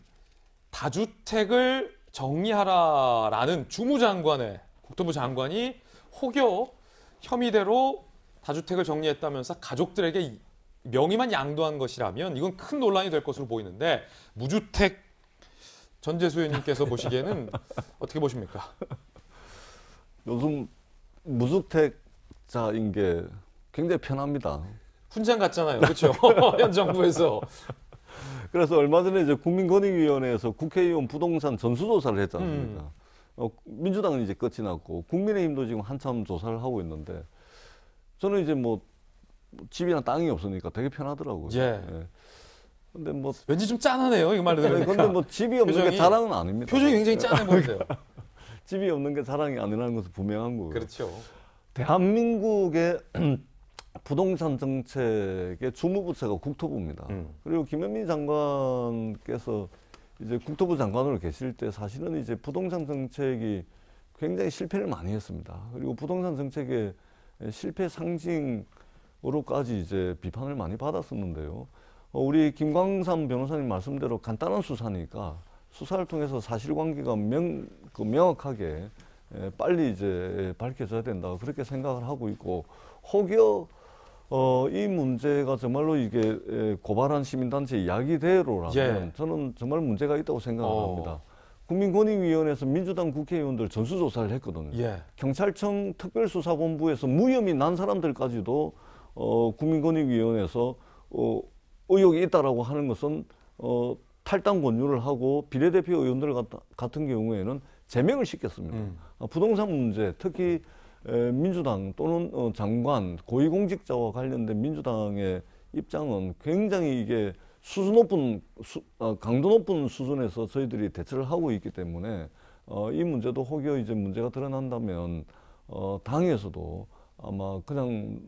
다주택을 정리하라라는 주무장관의 국토부 장관이 혹여 혐의대로 다주택을 정리했다면서 가족들에게 명의만 양도한 것이라면 이건 큰 논란이 될 것으로 보이는데 무주택 전재수 의원님께서 보시기에는 어떻게 보십니까? 요즘 무주택자인 게 굉장히 편합니다. 훈장 같잖아요. 그렇죠? 현 정부에서. 그래서 얼마 전에 이제 국민권익위원회에서 국회의원 부동산 전수조사를 했지 않습니까? 민주당은 이제 끝이 났고 국민의힘도 지금 한참 조사를 하고 있는데 저는 이제 뭐 집이나 땅이 없으니까 되게 편하더라고요. 예. 근데 뭐 왠지 좀 짠하네요. 이 말을 들으니까. 근데 뭐 집이 없는 게 자랑은 아닙니다. 표정이 굉장히 짠해 보이세요. 집이 없는 게 자랑이 아니라는 것은 분명한 거고요. 그렇죠. 대한민국의 부동산 정책의 주무부처가 국토부입니다. 그리고 김현미 장관께서 이제 국토부 장관으로 계실 때 사실은 이제 부동산 정책이 굉장히 실패를 많이 했습니다. 그리고 부동산 정책의 실패 상징으로까지 이제 비판을 많이 받았었는데요. 우리 김광삼 변호사님 말씀대로 간단한 수사니까 수사를 통해서 사실관계가 명확하게 빨리 이제 밝혀져야 된다 그렇게 생각을 하고 있고 혹여 이 문제가 정말로 이게 고발한 시민단체 이야기대로라면 저는 정말 문제가 있다고 생각을 합니다. 국민권익위원회에서 민주당 국회의원들 전수조사를 했거든요. 경찰청 특별수사본부에서 무혐의 난 사람들까지도 국민권익위원회에서 의혹이 있다라고 하는 것은 탈당 권유를 하고 비례대표 의원들 같은 경우에는 제명을 시켰습니다. 부동산 문제, 특히 민주당 또는 장관, 고위공직자와 관련된 민주당의 입장은 굉장히 이게 강도 높은 수준에서 저희들이 대처를 하고 있기 때문에 이 문제도 혹여 이제 문제가 드러난다면 당에서도 아마 그냥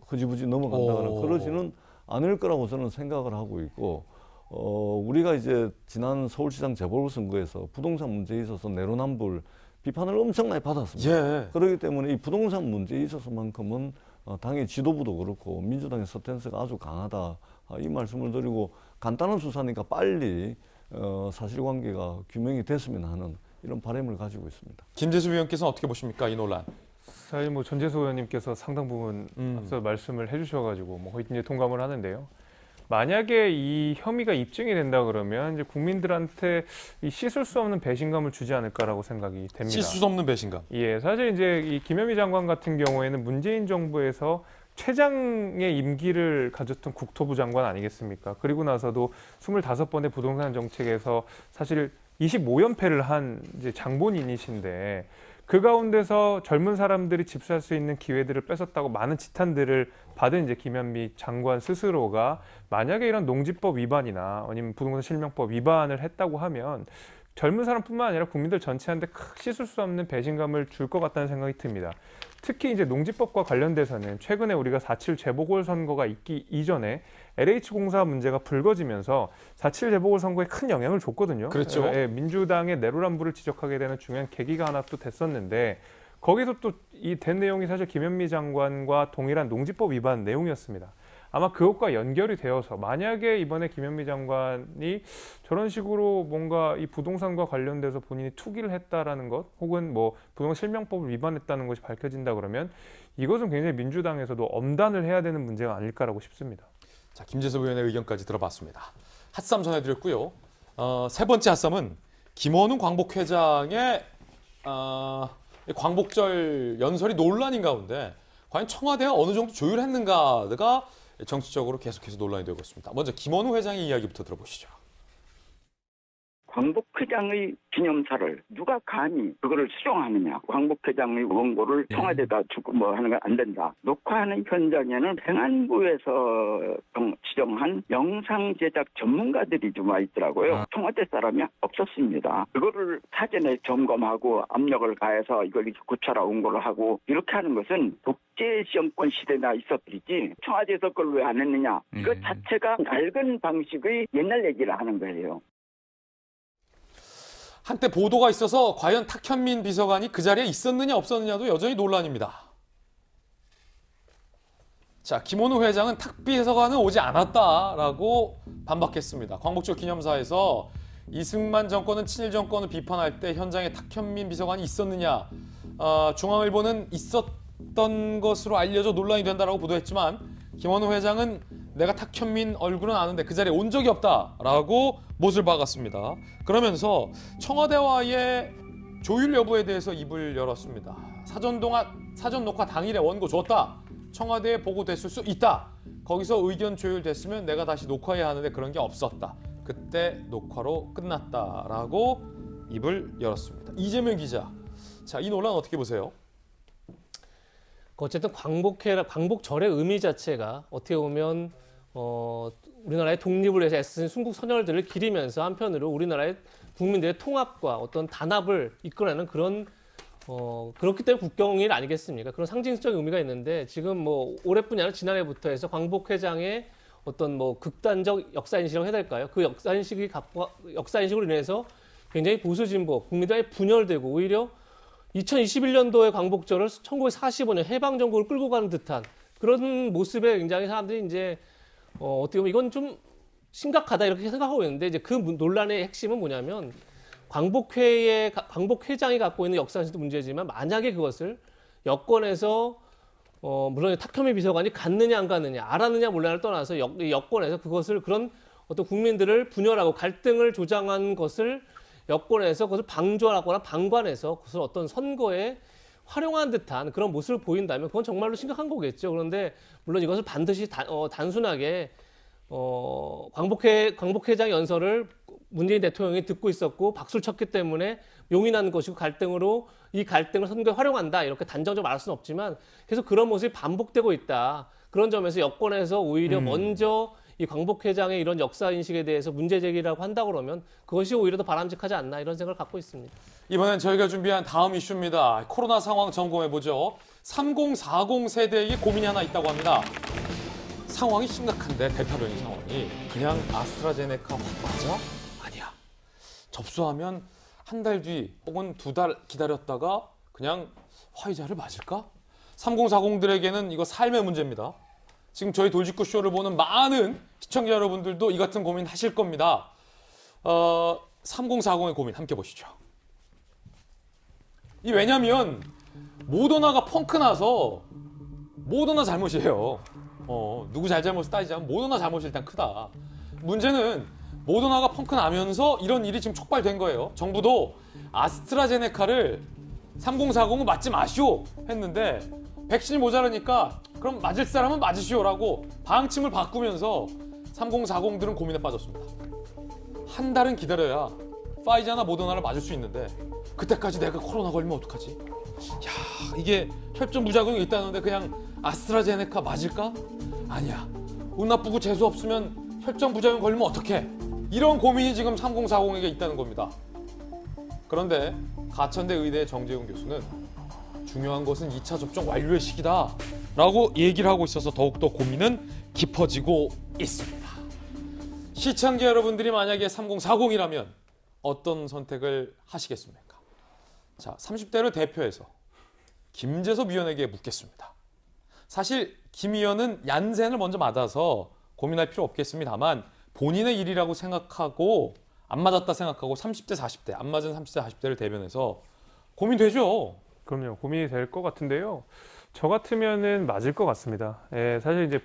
흐지부지 넘어간다거나 그러지는 않을 거라고 저는 생각을 하고 있고 우리가 이제 지난 서울시장 재보궐선거에서 부동산 문제에 있어서 내로남불 비판을 엄청 많이 받았습니다. 그렇기 때문에 이 부동산 문제에 있어서만큼은 당의 지도부도 그렇고 민주당의 스탠스가 아주 강하다 이 말씀을 드리고 간단한 수사니까 빨리 사실관계가 규명이 됐으면 하는 이런 바람을 가지고 있습니다. 김재수 의원께서는 어떻게 보십니까? 이 논란. 사실 뭐 전재수 의원님께서 상당 부분 앞서 말씀을 해주셔가지고 뭐 거의 이제 동감을 하는데요. 만약에 이 혐의가 입증이 된다 그러면 이제 국민들한테 이 씻을 수 없는 배신감을 주지 않을까라고 생각이 됩니다. 씻을 수 없는 배신감. 예, 사실 이제 이 김현미 장관 같은 경우에는 문재인 정부에서 최장의 임기를 가졌던 국토부 장관 아니겠습니까? 그리고 나서도 25번의 부동산 정책에서 사실 25연패를 한 이제 장본인이신데 그 가운데서 젊은 사람들이 집 살 수 있는 기회들을 뺏었다고 많은 지탄들을 받은 이제 김현미 장관 스스로가 만약에 이런 농지법 위반이나 아니면 부동산 실명법 위반을 했다고 하면 젊은 사람뿐만 아니라 국민들 전체한테 크 씻을 수 없는 배신감을 줄 것 같다는 생각이 듭니다. 특히 이제 농지법과 관련돼서는 최근에 우리가 4.7 재보궐선거가 있기 이전에 LH공사 문제가 불거지면서 4.7 재보궐선거에 큰 영향을 줬거든요. 그렇죠. 민주당의 내로남불을 지적하게 되는 중요한 계기가 하나 또 됐었는데 거기서 또 이 된 내용이 사실 김현미 장관과 동일한 농지법 위반 내용이었습니다. 아마 그것과 연결이 되어서 만약에 이번에 김현미 장관이 저런 식으로 뭔가 이 부동산과 관련돼서 본인이 투기를 했다라는 것 혹은 뭐 부동산 실명법을 위반했다는 것이 밝혀진다 그러면 이것은 굉장히 민주당에서도 엄단을 해야 되는 문제가 아닐까라고 싶습니다. 자, 김재수 의원의 의견까지 들어봤습니다. 핫쌈 전해드렸고요. 세 번째 핫쌈은 김원훈 광복회장의 광복절 연설이 논란인 가운데 과연 청와대가 어느 정도 조율했는가가 정치적으로 계속해서 논란이 되고 있습니다. 먼저 김원우 회장의 이야기부터 들어보시죠. 광복회장의 기념사를 누가 감히 그거를 수정하느냐. 광복회장의 원고를 청와대에다 주고 뭐 하는 건 안 된다. 녹화하는 현장에는 행안부에서 지정한 영상 제작 전문가들이 좀 와 있더라고요. 청와대 사람이 없었습니다. 그거를 사전에 점검하고 압력을 가해서 이걸 고쳐라 원고를 하고 이렇게 하는 것은 독재 정권 시대나 있었듯이 청와대에서 그걸 왜 안 했느냐. 이거 자체가 낡은 방식의 옛날 얘기를 하는 거예요. 한때 보도가 있어서 과연 탁현민 비서관이 그 자리에 있었느냐 없었느냐도 여전히 논란입니다. 자, 김원우 회장은 탁 비서관은 오지 않았다라고 반박했습니다. 광복절 기념사에서 이승만 정권은 친일 정권을 비판할 때 현장에 탁현민 비서관이 있었느냐. 중앙일보는 있었던 것으로 알려져 논란이 된다라고 보도했지만 김원우 회장은 내가 탁현민 얼굴은 아는데 그 자리에 온 적이 없다라고 못을 박았습니다. 그러면서 청와대와의 조율 여부에 대해서 입을 열었습니다. 사전 녹화 당일에 원고 줬다. 청와대에 보고됐을 수 있다. 거기서 의견 조율됐으면 내가 다시 녹화해야 하는데 그런 게 없었다. 그때 녹화로 끝났다라고 입을 열었습니다. 이재명 기자, 자, 이 논란 어떻게 보세요? 어쨌든 광복절의 의미 자체가 어떻게 보면 우리나라의 독립을 위해서 애쓴 순국 선열들을 기리면서 한편으로 우리나라의 국민들의 통합과 어떤 단합을 이끌어내는 그런 그렇기 때문에 국경일 아니겠습니까? 그런 상징적 의미가 있는데 지금 뭐 올해뿐이 아니라 지난해부터 해서 광복회장의 어떤 뭐 극단적 역사인식이라고 해야 될까요? 그 역사인식으로 인해서 굉장히 보수 진보, 국민들이 분열되고 오히려 2021년도의 광복절을 1945년 해방정국을 끌고 가는 듯한 그런 모습에 굉장히 사람들이 이제 어떻게 보면 이건 좀 심각하다 이렇게 생각하고 있는데 이제 그 논란의 핵심은 뭐냐면 광복회장이 갖고 있는 역사인식도 문제지만 만약에 그것을 여권에서 물론 탁현민 비서관이 갔느냐 안 갔느냐 알았느냐 몰라를 떠나서 여권에서 그것을 그런 어떤 국민들을 분열하고 갈등을 조장한 것을 여권에서 그것을 방조하거나 방관해서 그것을 어떤 선거에 활용한 듯한 그런 모습을 보인다면 그건 정말로 심각한 거겠죠. 그런데 물론 이것을 반드시 단순하게 광복회장 연설을 문재인 대통령이 듣고 있었고 박수를 쳤기 때문에 용인하는 것이고 갈등으로 이 갈등을 선거에 활용한다 이렇게 단정적으로 말할 수는 없지만 계속 그런 모습이 반복되고 있다. 그런 점에서 여권에서 오히려 먼저 이 광복회장의 이런 역사인식에 대해서 문제제기라고 한다 그러면 그것이 오히려 더 바람직하지 않나 이런 생각을 갖고 있습니다. 이번엔 저희가 준비한 다음 이슈입니다. 코로나 상황 점검해보죠. 3040 세대에게 고민이 하나 있다고 합니다. 상황이 심각한데 델타변이 상황이 그냥 아스트라제네카 확 맞아? 아니야. 접수하면 한 달 뒤 혹은 2달 기다렸다가 그냥 화이자를 맞을까? 3040들에게는 이거 삶의 문제입니다. 지금 저희 돌직구 쇼를 보는 많은 시청자 여러분들도 이 같은 고민 하실 겁니다. 3040의 고민 함께 보시죠. 이 왜냐면 모더나가 펑크 나서 모더나 잘못이에요. 누구 잘잘못을 따지자면 모더나 잘못이 일단 크다. 문제는 모더나가 펑크 나면서 이런 일이 지금 촉발된 거예요. 정부도 아스트라제네카를 3040은 맞지 마시오 했는데 백신이 모자라니까 그럼 맞을 사람은 맞으시오라고 방침을 바꾸면서 3040들은 고민에 빠졌습니다. 한 달은 기다려야 파이자나 모더나를 맞을 수 있는데 그때까지 내가 코로나 걸리면 어떡하지? 야, 이게 혈전 부작용이 있다는데 그냥 아스트라제네카 맞을까? 아니야. 운 나쁘고 재수 없으면 혈전 부작용 걸리면 어떡해? 이런 고민이 지금 3040에게 있다는 겁니다. 그런데 가천대 의대의 정재훈 교수는 중요한 것은 2차 접종 완료의 시기다 라고 얘기를 하고 있어서 더욱더 고민은 깊어지고 있습니다. 시청자 여러분들이 만약에 3040이라면 어떤 선택을 하시겠습니까? 자, 30대를 대표해서 김재섭 위원에게 묻겠습니다. 사실 김 위원은 얀센을 먼저 맞아서 고민할 필요 없겠습니다만 본인의 일이라고 생각하고 안 맞았다 생각하고 30대, 40대, 안 맞은 30대, 40대를 대변해서 고민되죠. 그럼요. 고민이 될 것 같은데요. 저 같으면은 맞을 것 같습니다. 예, 사실 이제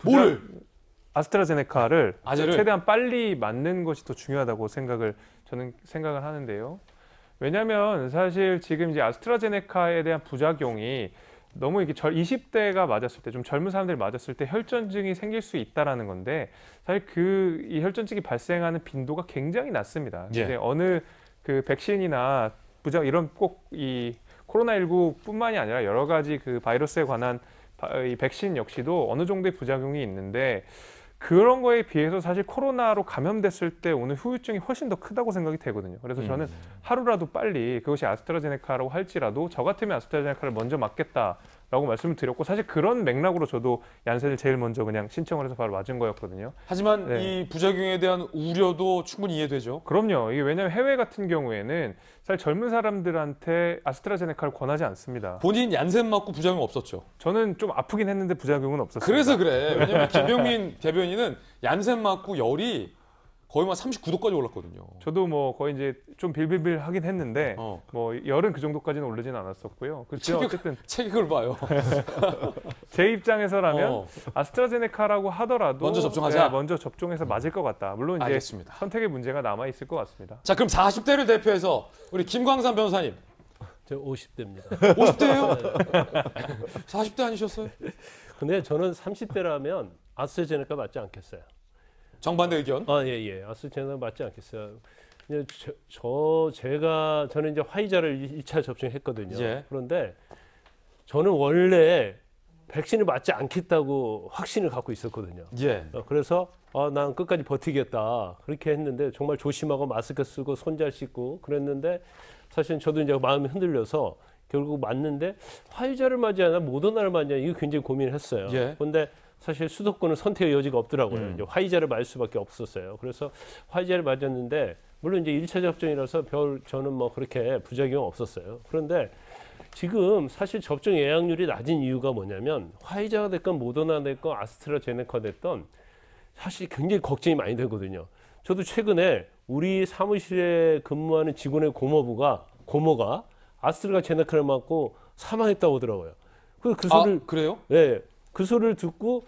아스트라제네카를 최대한 빨리 맞는 것이 더 중요하다고 저는 생각을 하는데요. 왜냐하면 사실 지금 이제 아스트라제네카에 대한 부작용이 너무 이게 20대가 맞았을 때, 좀 젊은 사람들이 맞았을 때 혈전증이 생길 수 있다라는 건데 사실 이 혈전증이 발생하는 빈도가 굉장히 낮습니다. 근데 어느 그 백신이나 이런 꼭 이 코로나19뿐만이 아니라 여러 가지 그 바이러스에 관한 이 백신 역시도 어느 정도의 부작용이 있는데 그런 거에 비해서 사실 코로나로 감염됐을 때 오는 후유증이 훨씬 더 크다고 생각이 되거든요. 그래서 저는 하루라도 빨리 그것이 아스트라제네카라고 할지라도 저 같으면 아스트라제네카를 먼저 맞겠다라고 말씀을 드렸고 사실 그런 맥락으로 저도 얀센을 제일 먼저 그냥 신청을 해서 바로 맞은 거였거든요. 하지만 이 부작용에 대한 우려도 충분히 이해되죠. 그럼요. 이게 왜냐하면 해외 같은 경우에는 사실 젊은 사람들한테 아스트라제네카를 권하지 않습니다. 본인 얀센 맞고 부작용 없었죠? 저는 좀 아프긴 했는데 부작용은 없었어요. 그래서 그래. 왜냐하면 김병민 대변인은 얀센 맞고 열이 거의 막 39도까지 올랐거든요. 저도 뭐 거의 이제 좀 빌빌빌 하긴 했는데 뭐 열은 그 정도까지는 오르진 않았었고요. 그렇죠. 어쨌든 체격을 봐요. 제 입장에서라면 아스트라제네카라고 하더라도 먼저 접종하자. 먼저 접종해서 맞을 것 같다. 물론 이제 알겠습니다. 선택의 문제가 남아 있을 것 같습니다. 자, 그럼 40대를 대표해서 우리 김광삼 변호사님. 저 50대입니다. 50대예요? 40대 아니셨어요? 근데 저는 30대라면 아스트라제네카 맞지 않겠어요. 정반대 의견? 예. 아스트라제네카 맞지 않겠어요. 이제 저는 이제 화이자를 2차 접종했거든요. 예. 그런데 저는 원래 백신을 맞지 않겠다고 확신을 갖고 있었거든요. 예. 그래서 난 끝까지 버티겠다 그렇게 했는데 정말 조심하고 마스크 쓰고 손 잘 씻고 그랬는데 사실 저도 이제 마음이 흔들려서 결국 맞는데 화이자를 맞이하나 모더나를 맞이하나 이거 굉장히 고민을 했어요. 예. 그런데 사실 수도권은 선택의 여지가 없더라고요. 이제 화이자를 맞을 수밖에 없었어요. 그래서 화이자를 맞았는데 물론 이제 1차 접종이라서 저는 뭐 그렇게 부작용 없었어요. 그런데 지금 사실 접종 예약률이 낮은 이유가 뭐냐면 화이자가 됐건 모더나 됐건 아스트라제네카 됐던 사실 굉장히 걱정이 많이 되거든요. 저도 최근에 우리 사무실에 근무하는 직원의 고모가 아스트라제네카를 맞고 사망했다고 하더라고요. 그 소리를 그래요? 네. 그 소리를 듣고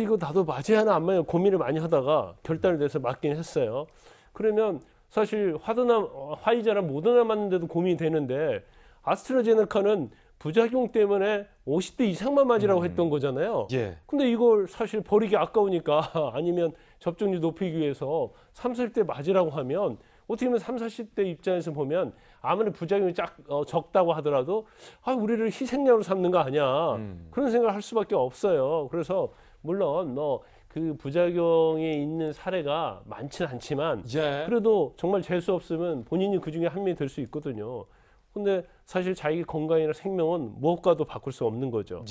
이거 나도 맞아야 하나 안 맞아야 고민을 많이 하다가 결단을 내서 맞긴 했어요. 그러면 사실 화이자랑 모더나 맞는데도 고민이 되는데 아스트라제네카는 부작용 때문에 50대 이상만 맞으라고 했던 거잖아요. 예. 근데 이걸 사실 버리기 아까우니까 아니면 접종률 높이기 위해서 30대 맞으라고 하면 어떻게 보면 30, 40대 입장에서 보면 아무리 부작용이 적다고 하더라도 우리를 희생양으로 삼는 거 아니야. 그런 생각을 할 수밖에 없어요. 그래서 물론 그 부작용이 있는 사례가 많지는 않지만 그래도 정말 재수 없으면 본인이 그중에 한 명이 될 수 있거든요. 근데 사실 자기 건강이나 생명은 무엇과도 바꿀 수 없는 거죠.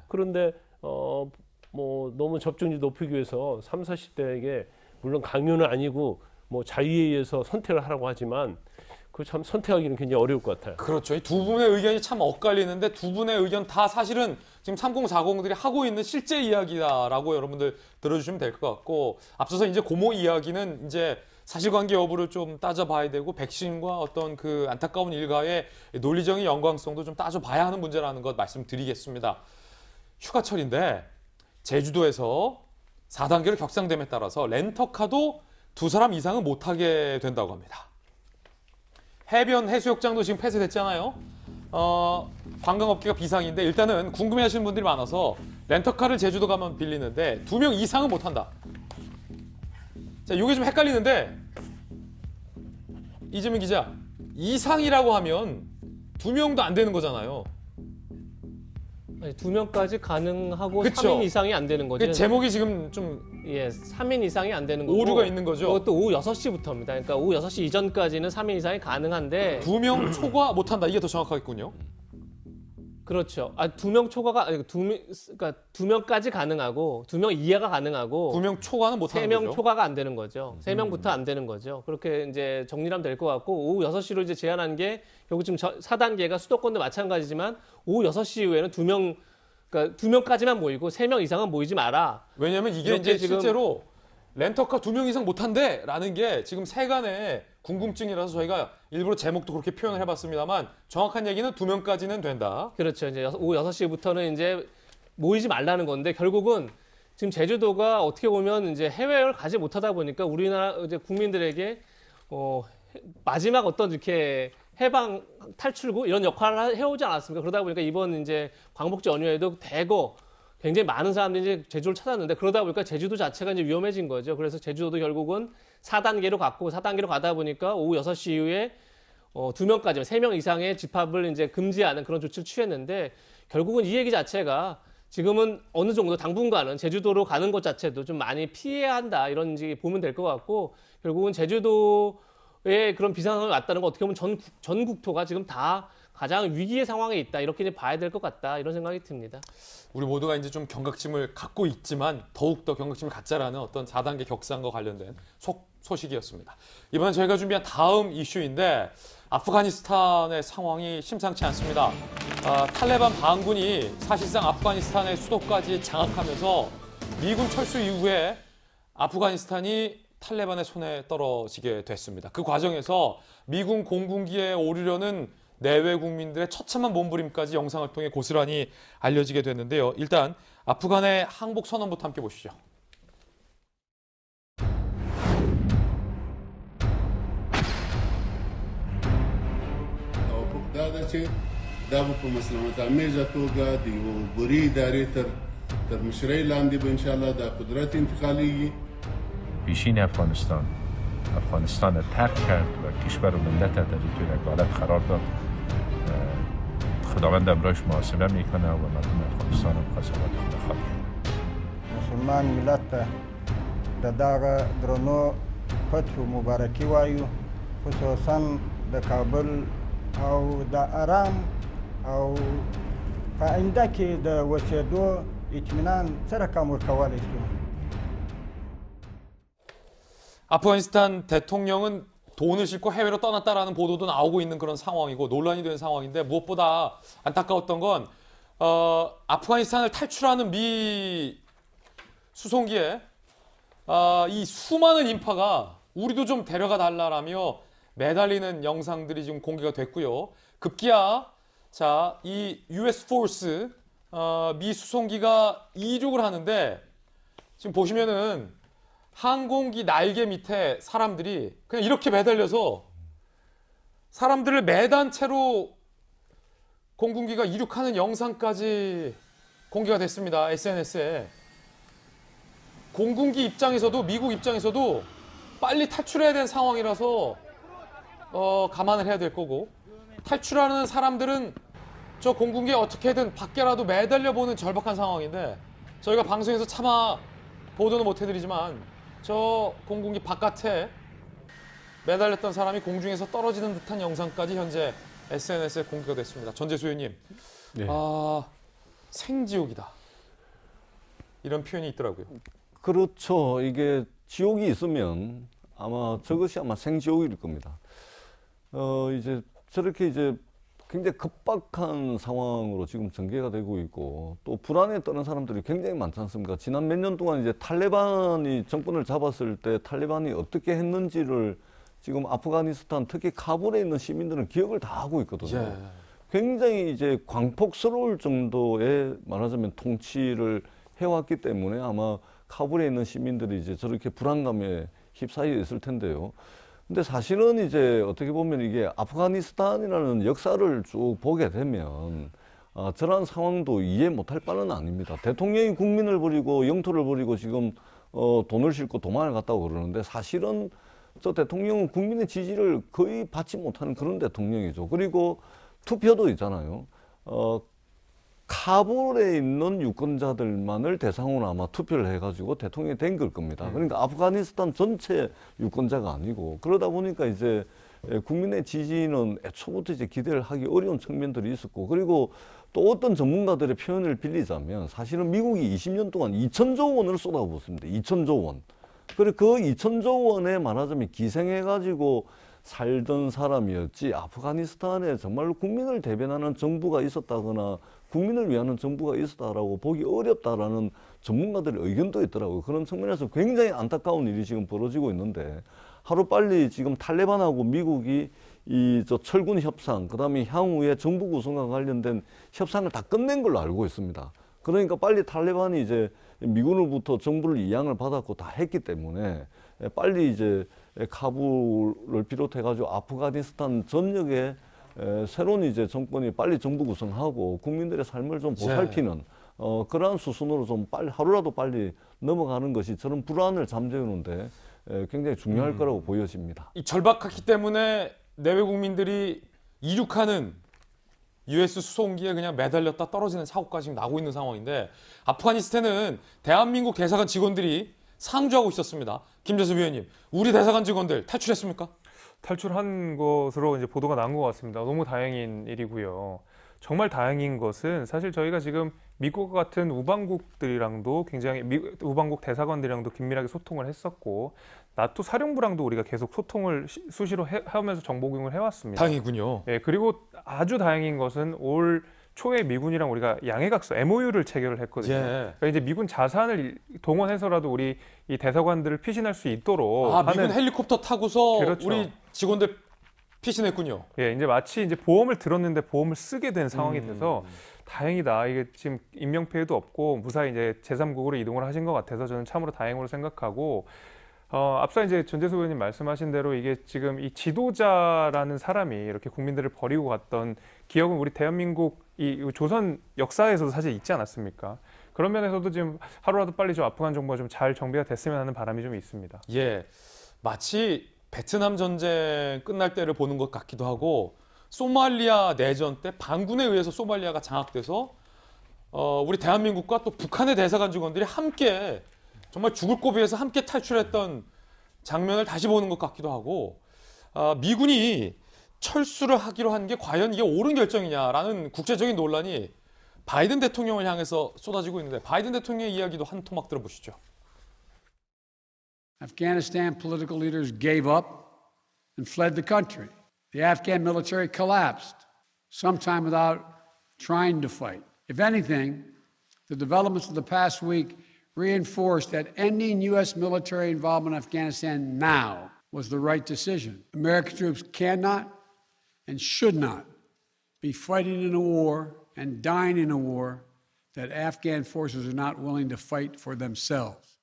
그런데 뭐 너무 접종률 높이기 위해서 30, 40대에게 물론 강요는 아니고 뭐 자유에 의해서 선택을 하라고 하지만 그 참 선택하기는 굉장히 어려울 것 같아요. 그렇죠. 이 두 분의 의견이 참 엇갈리는데 두 분의 의견 다 사실은 지금 3040들이 하고 있는 실제 이야기다라고 여러분들 들어주시면 될 것 같고 앞서서 이제 고모 이야기는 이제 사실관계 여부를 좀 따져봐야 되고 백신과 어떤 그 안타까운 일가의 논리적인 연관성도 좀 따져봐야 하는 문제라는 것 말씀드리겠습니다. 휴가철인데 제주도에서 4단계로 격상됨에 따라서 렌터카도 2사람 이상은 못하게 된다고 합니다. 해변 해수욕장도 지금 폐쇄됐잖아요. 관광업계가 비상인데 일단은 궁금해하시는 분들이 많아서 렌터카를 제주도 가면 빌리는데 2명 이상은 못한다. 자, 이게 좀 헷갈리는데 이재민 기자, 이상이라고 하면 2명도 안 되는 거잖아요. 아니, 2명까지 가능하고 그쵸? 3인 이상이 안 되는 거죠. 제목이 지금 좀 3인 이상이 안 되는 거고 오류가 있는 거죠. 그것도 오후 6시부터입니다. 그러니까 오후 6시 이전까지는 3인 이상이 가능한데 2명 초과 못한다. 이게 더 정확하겠군요. 그렇죠. 2명 초과가 아니, 그러니까 2명까지 가능하고 2명 이하가 가능하고 2명 초과는 못하는 3명 거죠. 초과가 안 되는 거죠. 3명부터 안 되는 거죠. 그렇게 이제 정리하면 될 것 같고 오후 6시로 이제 제한한 게 결국 지금 4단계가 수도권도 마찬가지지만 오후 6시 이후에는 2명 그러니까 2명까지만 모이고 3명 이상은 모이지 마라. 왜냐하면 이게 이제 실제로 렌터카 2명 이상 못한대라는 게 지금 세간의 궁금증이라서 저희가 일부러 제목도 그렇게 표현을 해봤습니다만 정확한 얘기는 2명까지는 된다. 그렇죠. 이제 오후 6시부터는 이제 모이지 말라는 건데 결국은 지금 제주도가 어떻게 보면 이제 해외여행을 가지 못하다 보니까 우리나라 이제 국민들에게 마지막 어떤 이렇게 해방 탈출구 이런 역할을 해오지 않았습니까? 그러다 보니까 이번 이제 광복절 연휴에도 대거 굉장히 많은 사람들이 이제 제주도를 찾았는데 그러다 보니까 제주도 자체가 이제 위험해진 거죠. 그래서 제주도도 결국은 4단계로 갔고 4단계로 가다 보니까 오후 6시 이후에 2명까지 3명 이상의 집합을 이제 금지하는 그런 조치를 취했는데 결국은 이 얘기 자체가 지금은 어느 정도 당분간은 제주도로 가는 것 자체도 좀 많이 피해야 한다 이런 식이 보면 될 것 같고 결국은 제주도에 그런 비상상황이 왔다는 거 어떻게 보면 전 국토가 지금 다 가장 위기의 상황에 있다 이렇게 이제 봐야 될 것 같다 이런 생각이 듭니다. 우리 모두가 이제 좀 경각심을 갖고 있지만 더욱더 경각심을 갖자라는 어떤 4단계 격상과 관련된 소식이었습니다. 이번엔 저희가 준비한 다음 이슈인데 아프가니스탄의 상황이 심상치 않습니다. 탈레반 반군이 사실상 아프가니스탄의 수도까지 장악하면서 미군 철수 이후에 아프가니스탄이 탈레반의 손에 떨어지게 됐습니다. 그 과정에서 미군 공군기에 오르려는 내외 국민들의 처참한 몸부림까지 영상을 통해 고스란히 알려지게 됐는데요. 일단 아프간의 항복 선언부터 함께 보시죠. پیشین افغانستان ترک کرد و کشور و ملت در توی حالت قرار داد. خداوند امرایش محاسبه میکنه و مردم افغانستان هم قضاوت خدا خواهد کرد. مسلمان ملت د دغه درنو فتح مبارکي وایو، خصوصا د کابل او د آرام او په آینده کې د اوسېدو اطمینان څه رقم ورکولی شو. 아프가니스탄 대통령은 돈을 싣고 해외로 떠났다라는 보도도 나오고 있는 그런 상황이고 논란이 되는 상황인데 무엇보다 안타까웠던 건 아프가니스탄을 탈출하는 미 수송기에 이 수많은 인파가 우리도 좀 데려가 달라라며 매달리는 영상들이 지금 공개가 됐고요. 급기야 이 US 포스 미 수송기가 이륙을 하는데 지금 보시면은 항공기 날개 밑에 사람들이 그냥 이렇게 매달려서 사람들을 매단 채로 공군기가 이륙하는 영상까지 공개가 됐습니다. SNS에. 공군기 입장에서도 미국 입장에서도 빨리 탈출해야 되는 상황이라서 감안을 해야 될 거고 탈출하는 사람들은 저 공군기에 어떻게든 밖에라도 매달려보는 절박한 상황인데 저희가 방송에서 차마 보도는 못해드리지만 저 공군기 바깥에 매달렸던 사람이 공중에서 떨어지는 듯한 영상까지 현재 SNS에 공개가 됐습니다. 전재수 의원님, 네. 생지옥이다. 이런 표현이 있더라고요. 그렇죠. 이게 지옥이 있으면 저것이 아마 생지옥일 겁니다. 이제 저렇게 이제 굉장히 급박한 상황으로 지금 전개가 되고 있고 또 불안에 떠는 사람들이 굉장히 많지 않습니까? 지난 몇 년 동안 이제 탈레반이 정권을 잡았을 때 탈레반이 어떻게 했는지를 지금 아프가니스탄 특히 카불에 있는 시민들은 기억을 다 하고 있거든요. 예. 굉장히 이제 광폭스러울 정도의 말하자면 통치를 해왔기 때문에 아마 카불에 있는 시민들이 이제 저렇게 불안감에 휩싸여 있을 텐데요. 근데 사실은 이제 어떻게 보면 이게 아프가니스탄이라는 역사를 쭉 보게 되면 저런 상황도 이해 못할 바는 아닙니다. 대통령이 국민을 버리고 영토를 버리고 지금 돈을 싣고 도망을 갔다고 그러는데 사실은 저 대통령은 국민의 지지를 거의 받지 못하는 그런 대통령이죠. 그리고 투표도 있잖아요. 카불에 있는 유권자들만을 대상으로 아마 투표를 해가지고 대통령이 된 걸 겁니다. 그러니까 아프가니스탄 전체 유권자가 아니고 그러다 보니까 이제 국민의 지지는 애초부터 이제 기대를 하기 어려운 측면들이 있었고 그리고 또 어떤 전문가들의 표현을 빌리자면 사실은 미국이 20년 동안 2천조 원을 쏟아부었습니다. 2천조 원. 그리고 그 2천조 원에 말하자면 기생해가지고 살던 사람이었지 아프가니스탄에 정말로 국민을 대변하는 정부가 있었다거나 국민을 위하는 정부가 있었다라고 보기 어렵다라는 전문가들의 의견도 있더라고요. 그런 측면에서 굉장히 안타까운 일이 지금 벌어지고 있는데 하루빨리 지금 탈레반하고 미국이 저 철군 협상, 그다음에 향후에 정부 구성과 관련된 협상을 다 끝낸 걸로 알고 있습니다. 그러니까 빨리 탈레반이 이제 미군으로부터 정부를 이양을 받았고 다 했기 때문에 빨리 이제 카불을 비롯해가지고 아프가니스탄 전역에 새로운 이제 정권이 빨리 정부 구성하고 국민들의 삶을 좀 보살피는 그러한 수순으로 좀 빨리 하루라도 빨리 넘어가는 것이 저는 불안을 잠재우는데 굉장히 중요할 거라고 보여집니다. 이 절박하기 때문에 내외 국민들이 이륙하는 US 수송기에 그냥 매달렸다 떨어지는 사고가 지금 나고 있는 상황인데 아프가니스탄은 대한민국 대사관 직원들이 상주하고 있었습니다. 김재수 위원님, 우리 대사관 직원들 탈출했습니까? 탈출한 것으로 이제 보도가 난 것 같습니다. 너무 다행인 일이고요. 정말 다행인 것은 사실 저희가 지금 미국과 같은 우방국들이랑도 굉장히 우방국 대사관들이랑도 긴밀하게 소통을 했었고 나토 사령부랑도 우리가 계속 소통을 수시로 하면서 정보 공유를 해왔습니다. 다행이군요. 예, 그리고 아주 다행인 것은 올 초에 미군이랑 우리가 양해각서 MOU를 체결을 했거든요. 예. 그러니까 이제 미군 자산을 동원해서라도 우리 이 대사관들을 피신할 수 있도록 아, 미군 헬리콥터 타고서 그렇죠. 우리 직원들 피신했군요. 예, 이제 마치 이제 보험을 들었는데 보험을 쓰게 된 상황이 돼서 다행이다. 이게 지금 인명피해도 없고 무사히 이제 제3국으로 이동을 하신 것 같아서 저는 참으로 다행으로 생각하고 앞서 이제 전재수 의원님 말씀하신 대로 이게 지금 이 지도자라는 사람이 이렇게 국민들을 버리고 갔던 기억은 우리 대한민국 이 조선 역사에서도 사실 있지 않았습니까? 그런 면에서도 지금 하루라도 빨리 좀 아프간 정부가 좀 잘 정비가 됐으면 하는 바람이 좀 있습니다. 예, 마치 베트남 전쟁 끝날 때를 보는 것 같기도 하고 소말리아 내전 때 반군에 의해서 소말리아가 장악돼서 우리 대한민국과 또 북한의 대사관 직원들이 함께 정말 죽을 고비에서 함께 탈출했던 장면을 다시 보는 것 같기도 하고 미군이 철수를 하기로 한 게 과연 이게 옳은 결정이냐라는 국제적인 논란이 바이든 대통령을 향해서 쏟아지고 있는데 바이든 대통령의 이야기도 한 토막 들어보시죠. Afghanistan political leaders gave up and fled the country. The Afghan military collapsed, sometime without trying to fight. If anything, the developments of the past week reinforced that ending U.S. military involvement in Afghanistan now was the right decision. American troops cannot and should not be fighting in a war and dying in a war that Afghan forces are not willing to fight for themselves.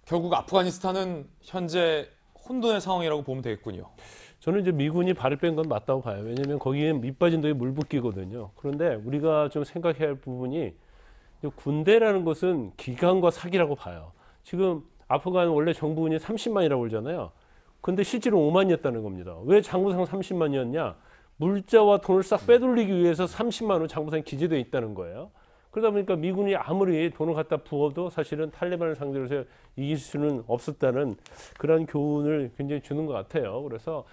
결국 아프가니스탄은 현재 혼돈의 상황이라고 보면 되겠군요. 저는 이제 미군이 발을 뺀 건 맞다고 봐요. 왜냐하면 거기에 밑빠진 독에 물 붓기거든요. 그런데 우리가 좀 생각해야 할 부분이 군대라는 것은 기간과 사기라고 봐요. 지금 아프간 원래 정부군이 30만이라고 그러잖아요. 근데 실제로 5만이었다는 겁니다. 왜 장부상 30만이었냐? 물자와 돈을 싹 빼돌리기 위해서 30만으로 장부상이 기재되어 있다는 거예요. 그러다 보니까 미군이 아무리 돈을 갖다 부어도 사실은 탈레반을 상대로 해서 이길 수는 없었다는 그런 교훈을 굉장히 주는 것 같아요. 그래서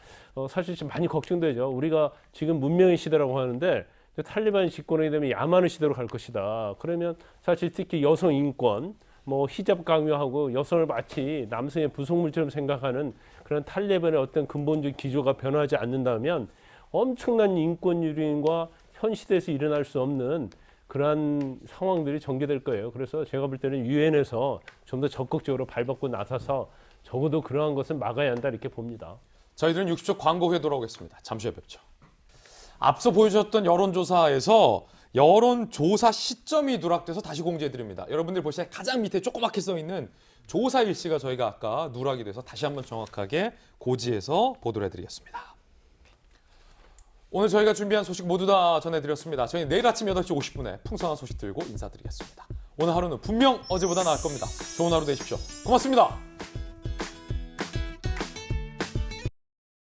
사실 좀 많이 걱정되죠. 우리가 지금 문명의 시대라고 하는데 탈레반이 집권하게 되면 야만의 시대로 갈 것이다. 그러면 사실 특히 여성 인권, 뭐 히잡 강요하고 여성을 마치 남성의 부속물처럼 생각하는 그런 탈레반의 어떤 근본적 기조가 변하지 않는다면 엄청난 인권 유린과 현 시대에서 일어날 수 없는 그러한 상황들이 전개될 거예요. 그래서 제가 볼 때는 유엔에서 좀 더 적극적으로 발벗고 나서서 적어도 그러한 것은 막아야 한다 이렇게 봅니다. 저희들은 60초 광고 후에 돌아오겠습니다. 잠시 후에 뵙죠. 앞서 보여주셨던 여론조사에서 여론조사 시점이 누락돼서 다시 공지해드립니다. 여러분들 보시면 가장 밑에 조그맣게 써있는 조사 일시가 저희가 아까 누락이 돼서 다시 한번 정확하게 고지해서 보도를 해드리겠습니다. 오늘 저희가 준비한 소식 모두 다 전해드렸습니다. 저희는 내일 아침 8시 50분에 풍성한 소식 들고 인사드리겠습니다. 오늘 하루는 분명 어제보다 나을 겁니다. 좋은 하루 되십시오. 고맙습니다.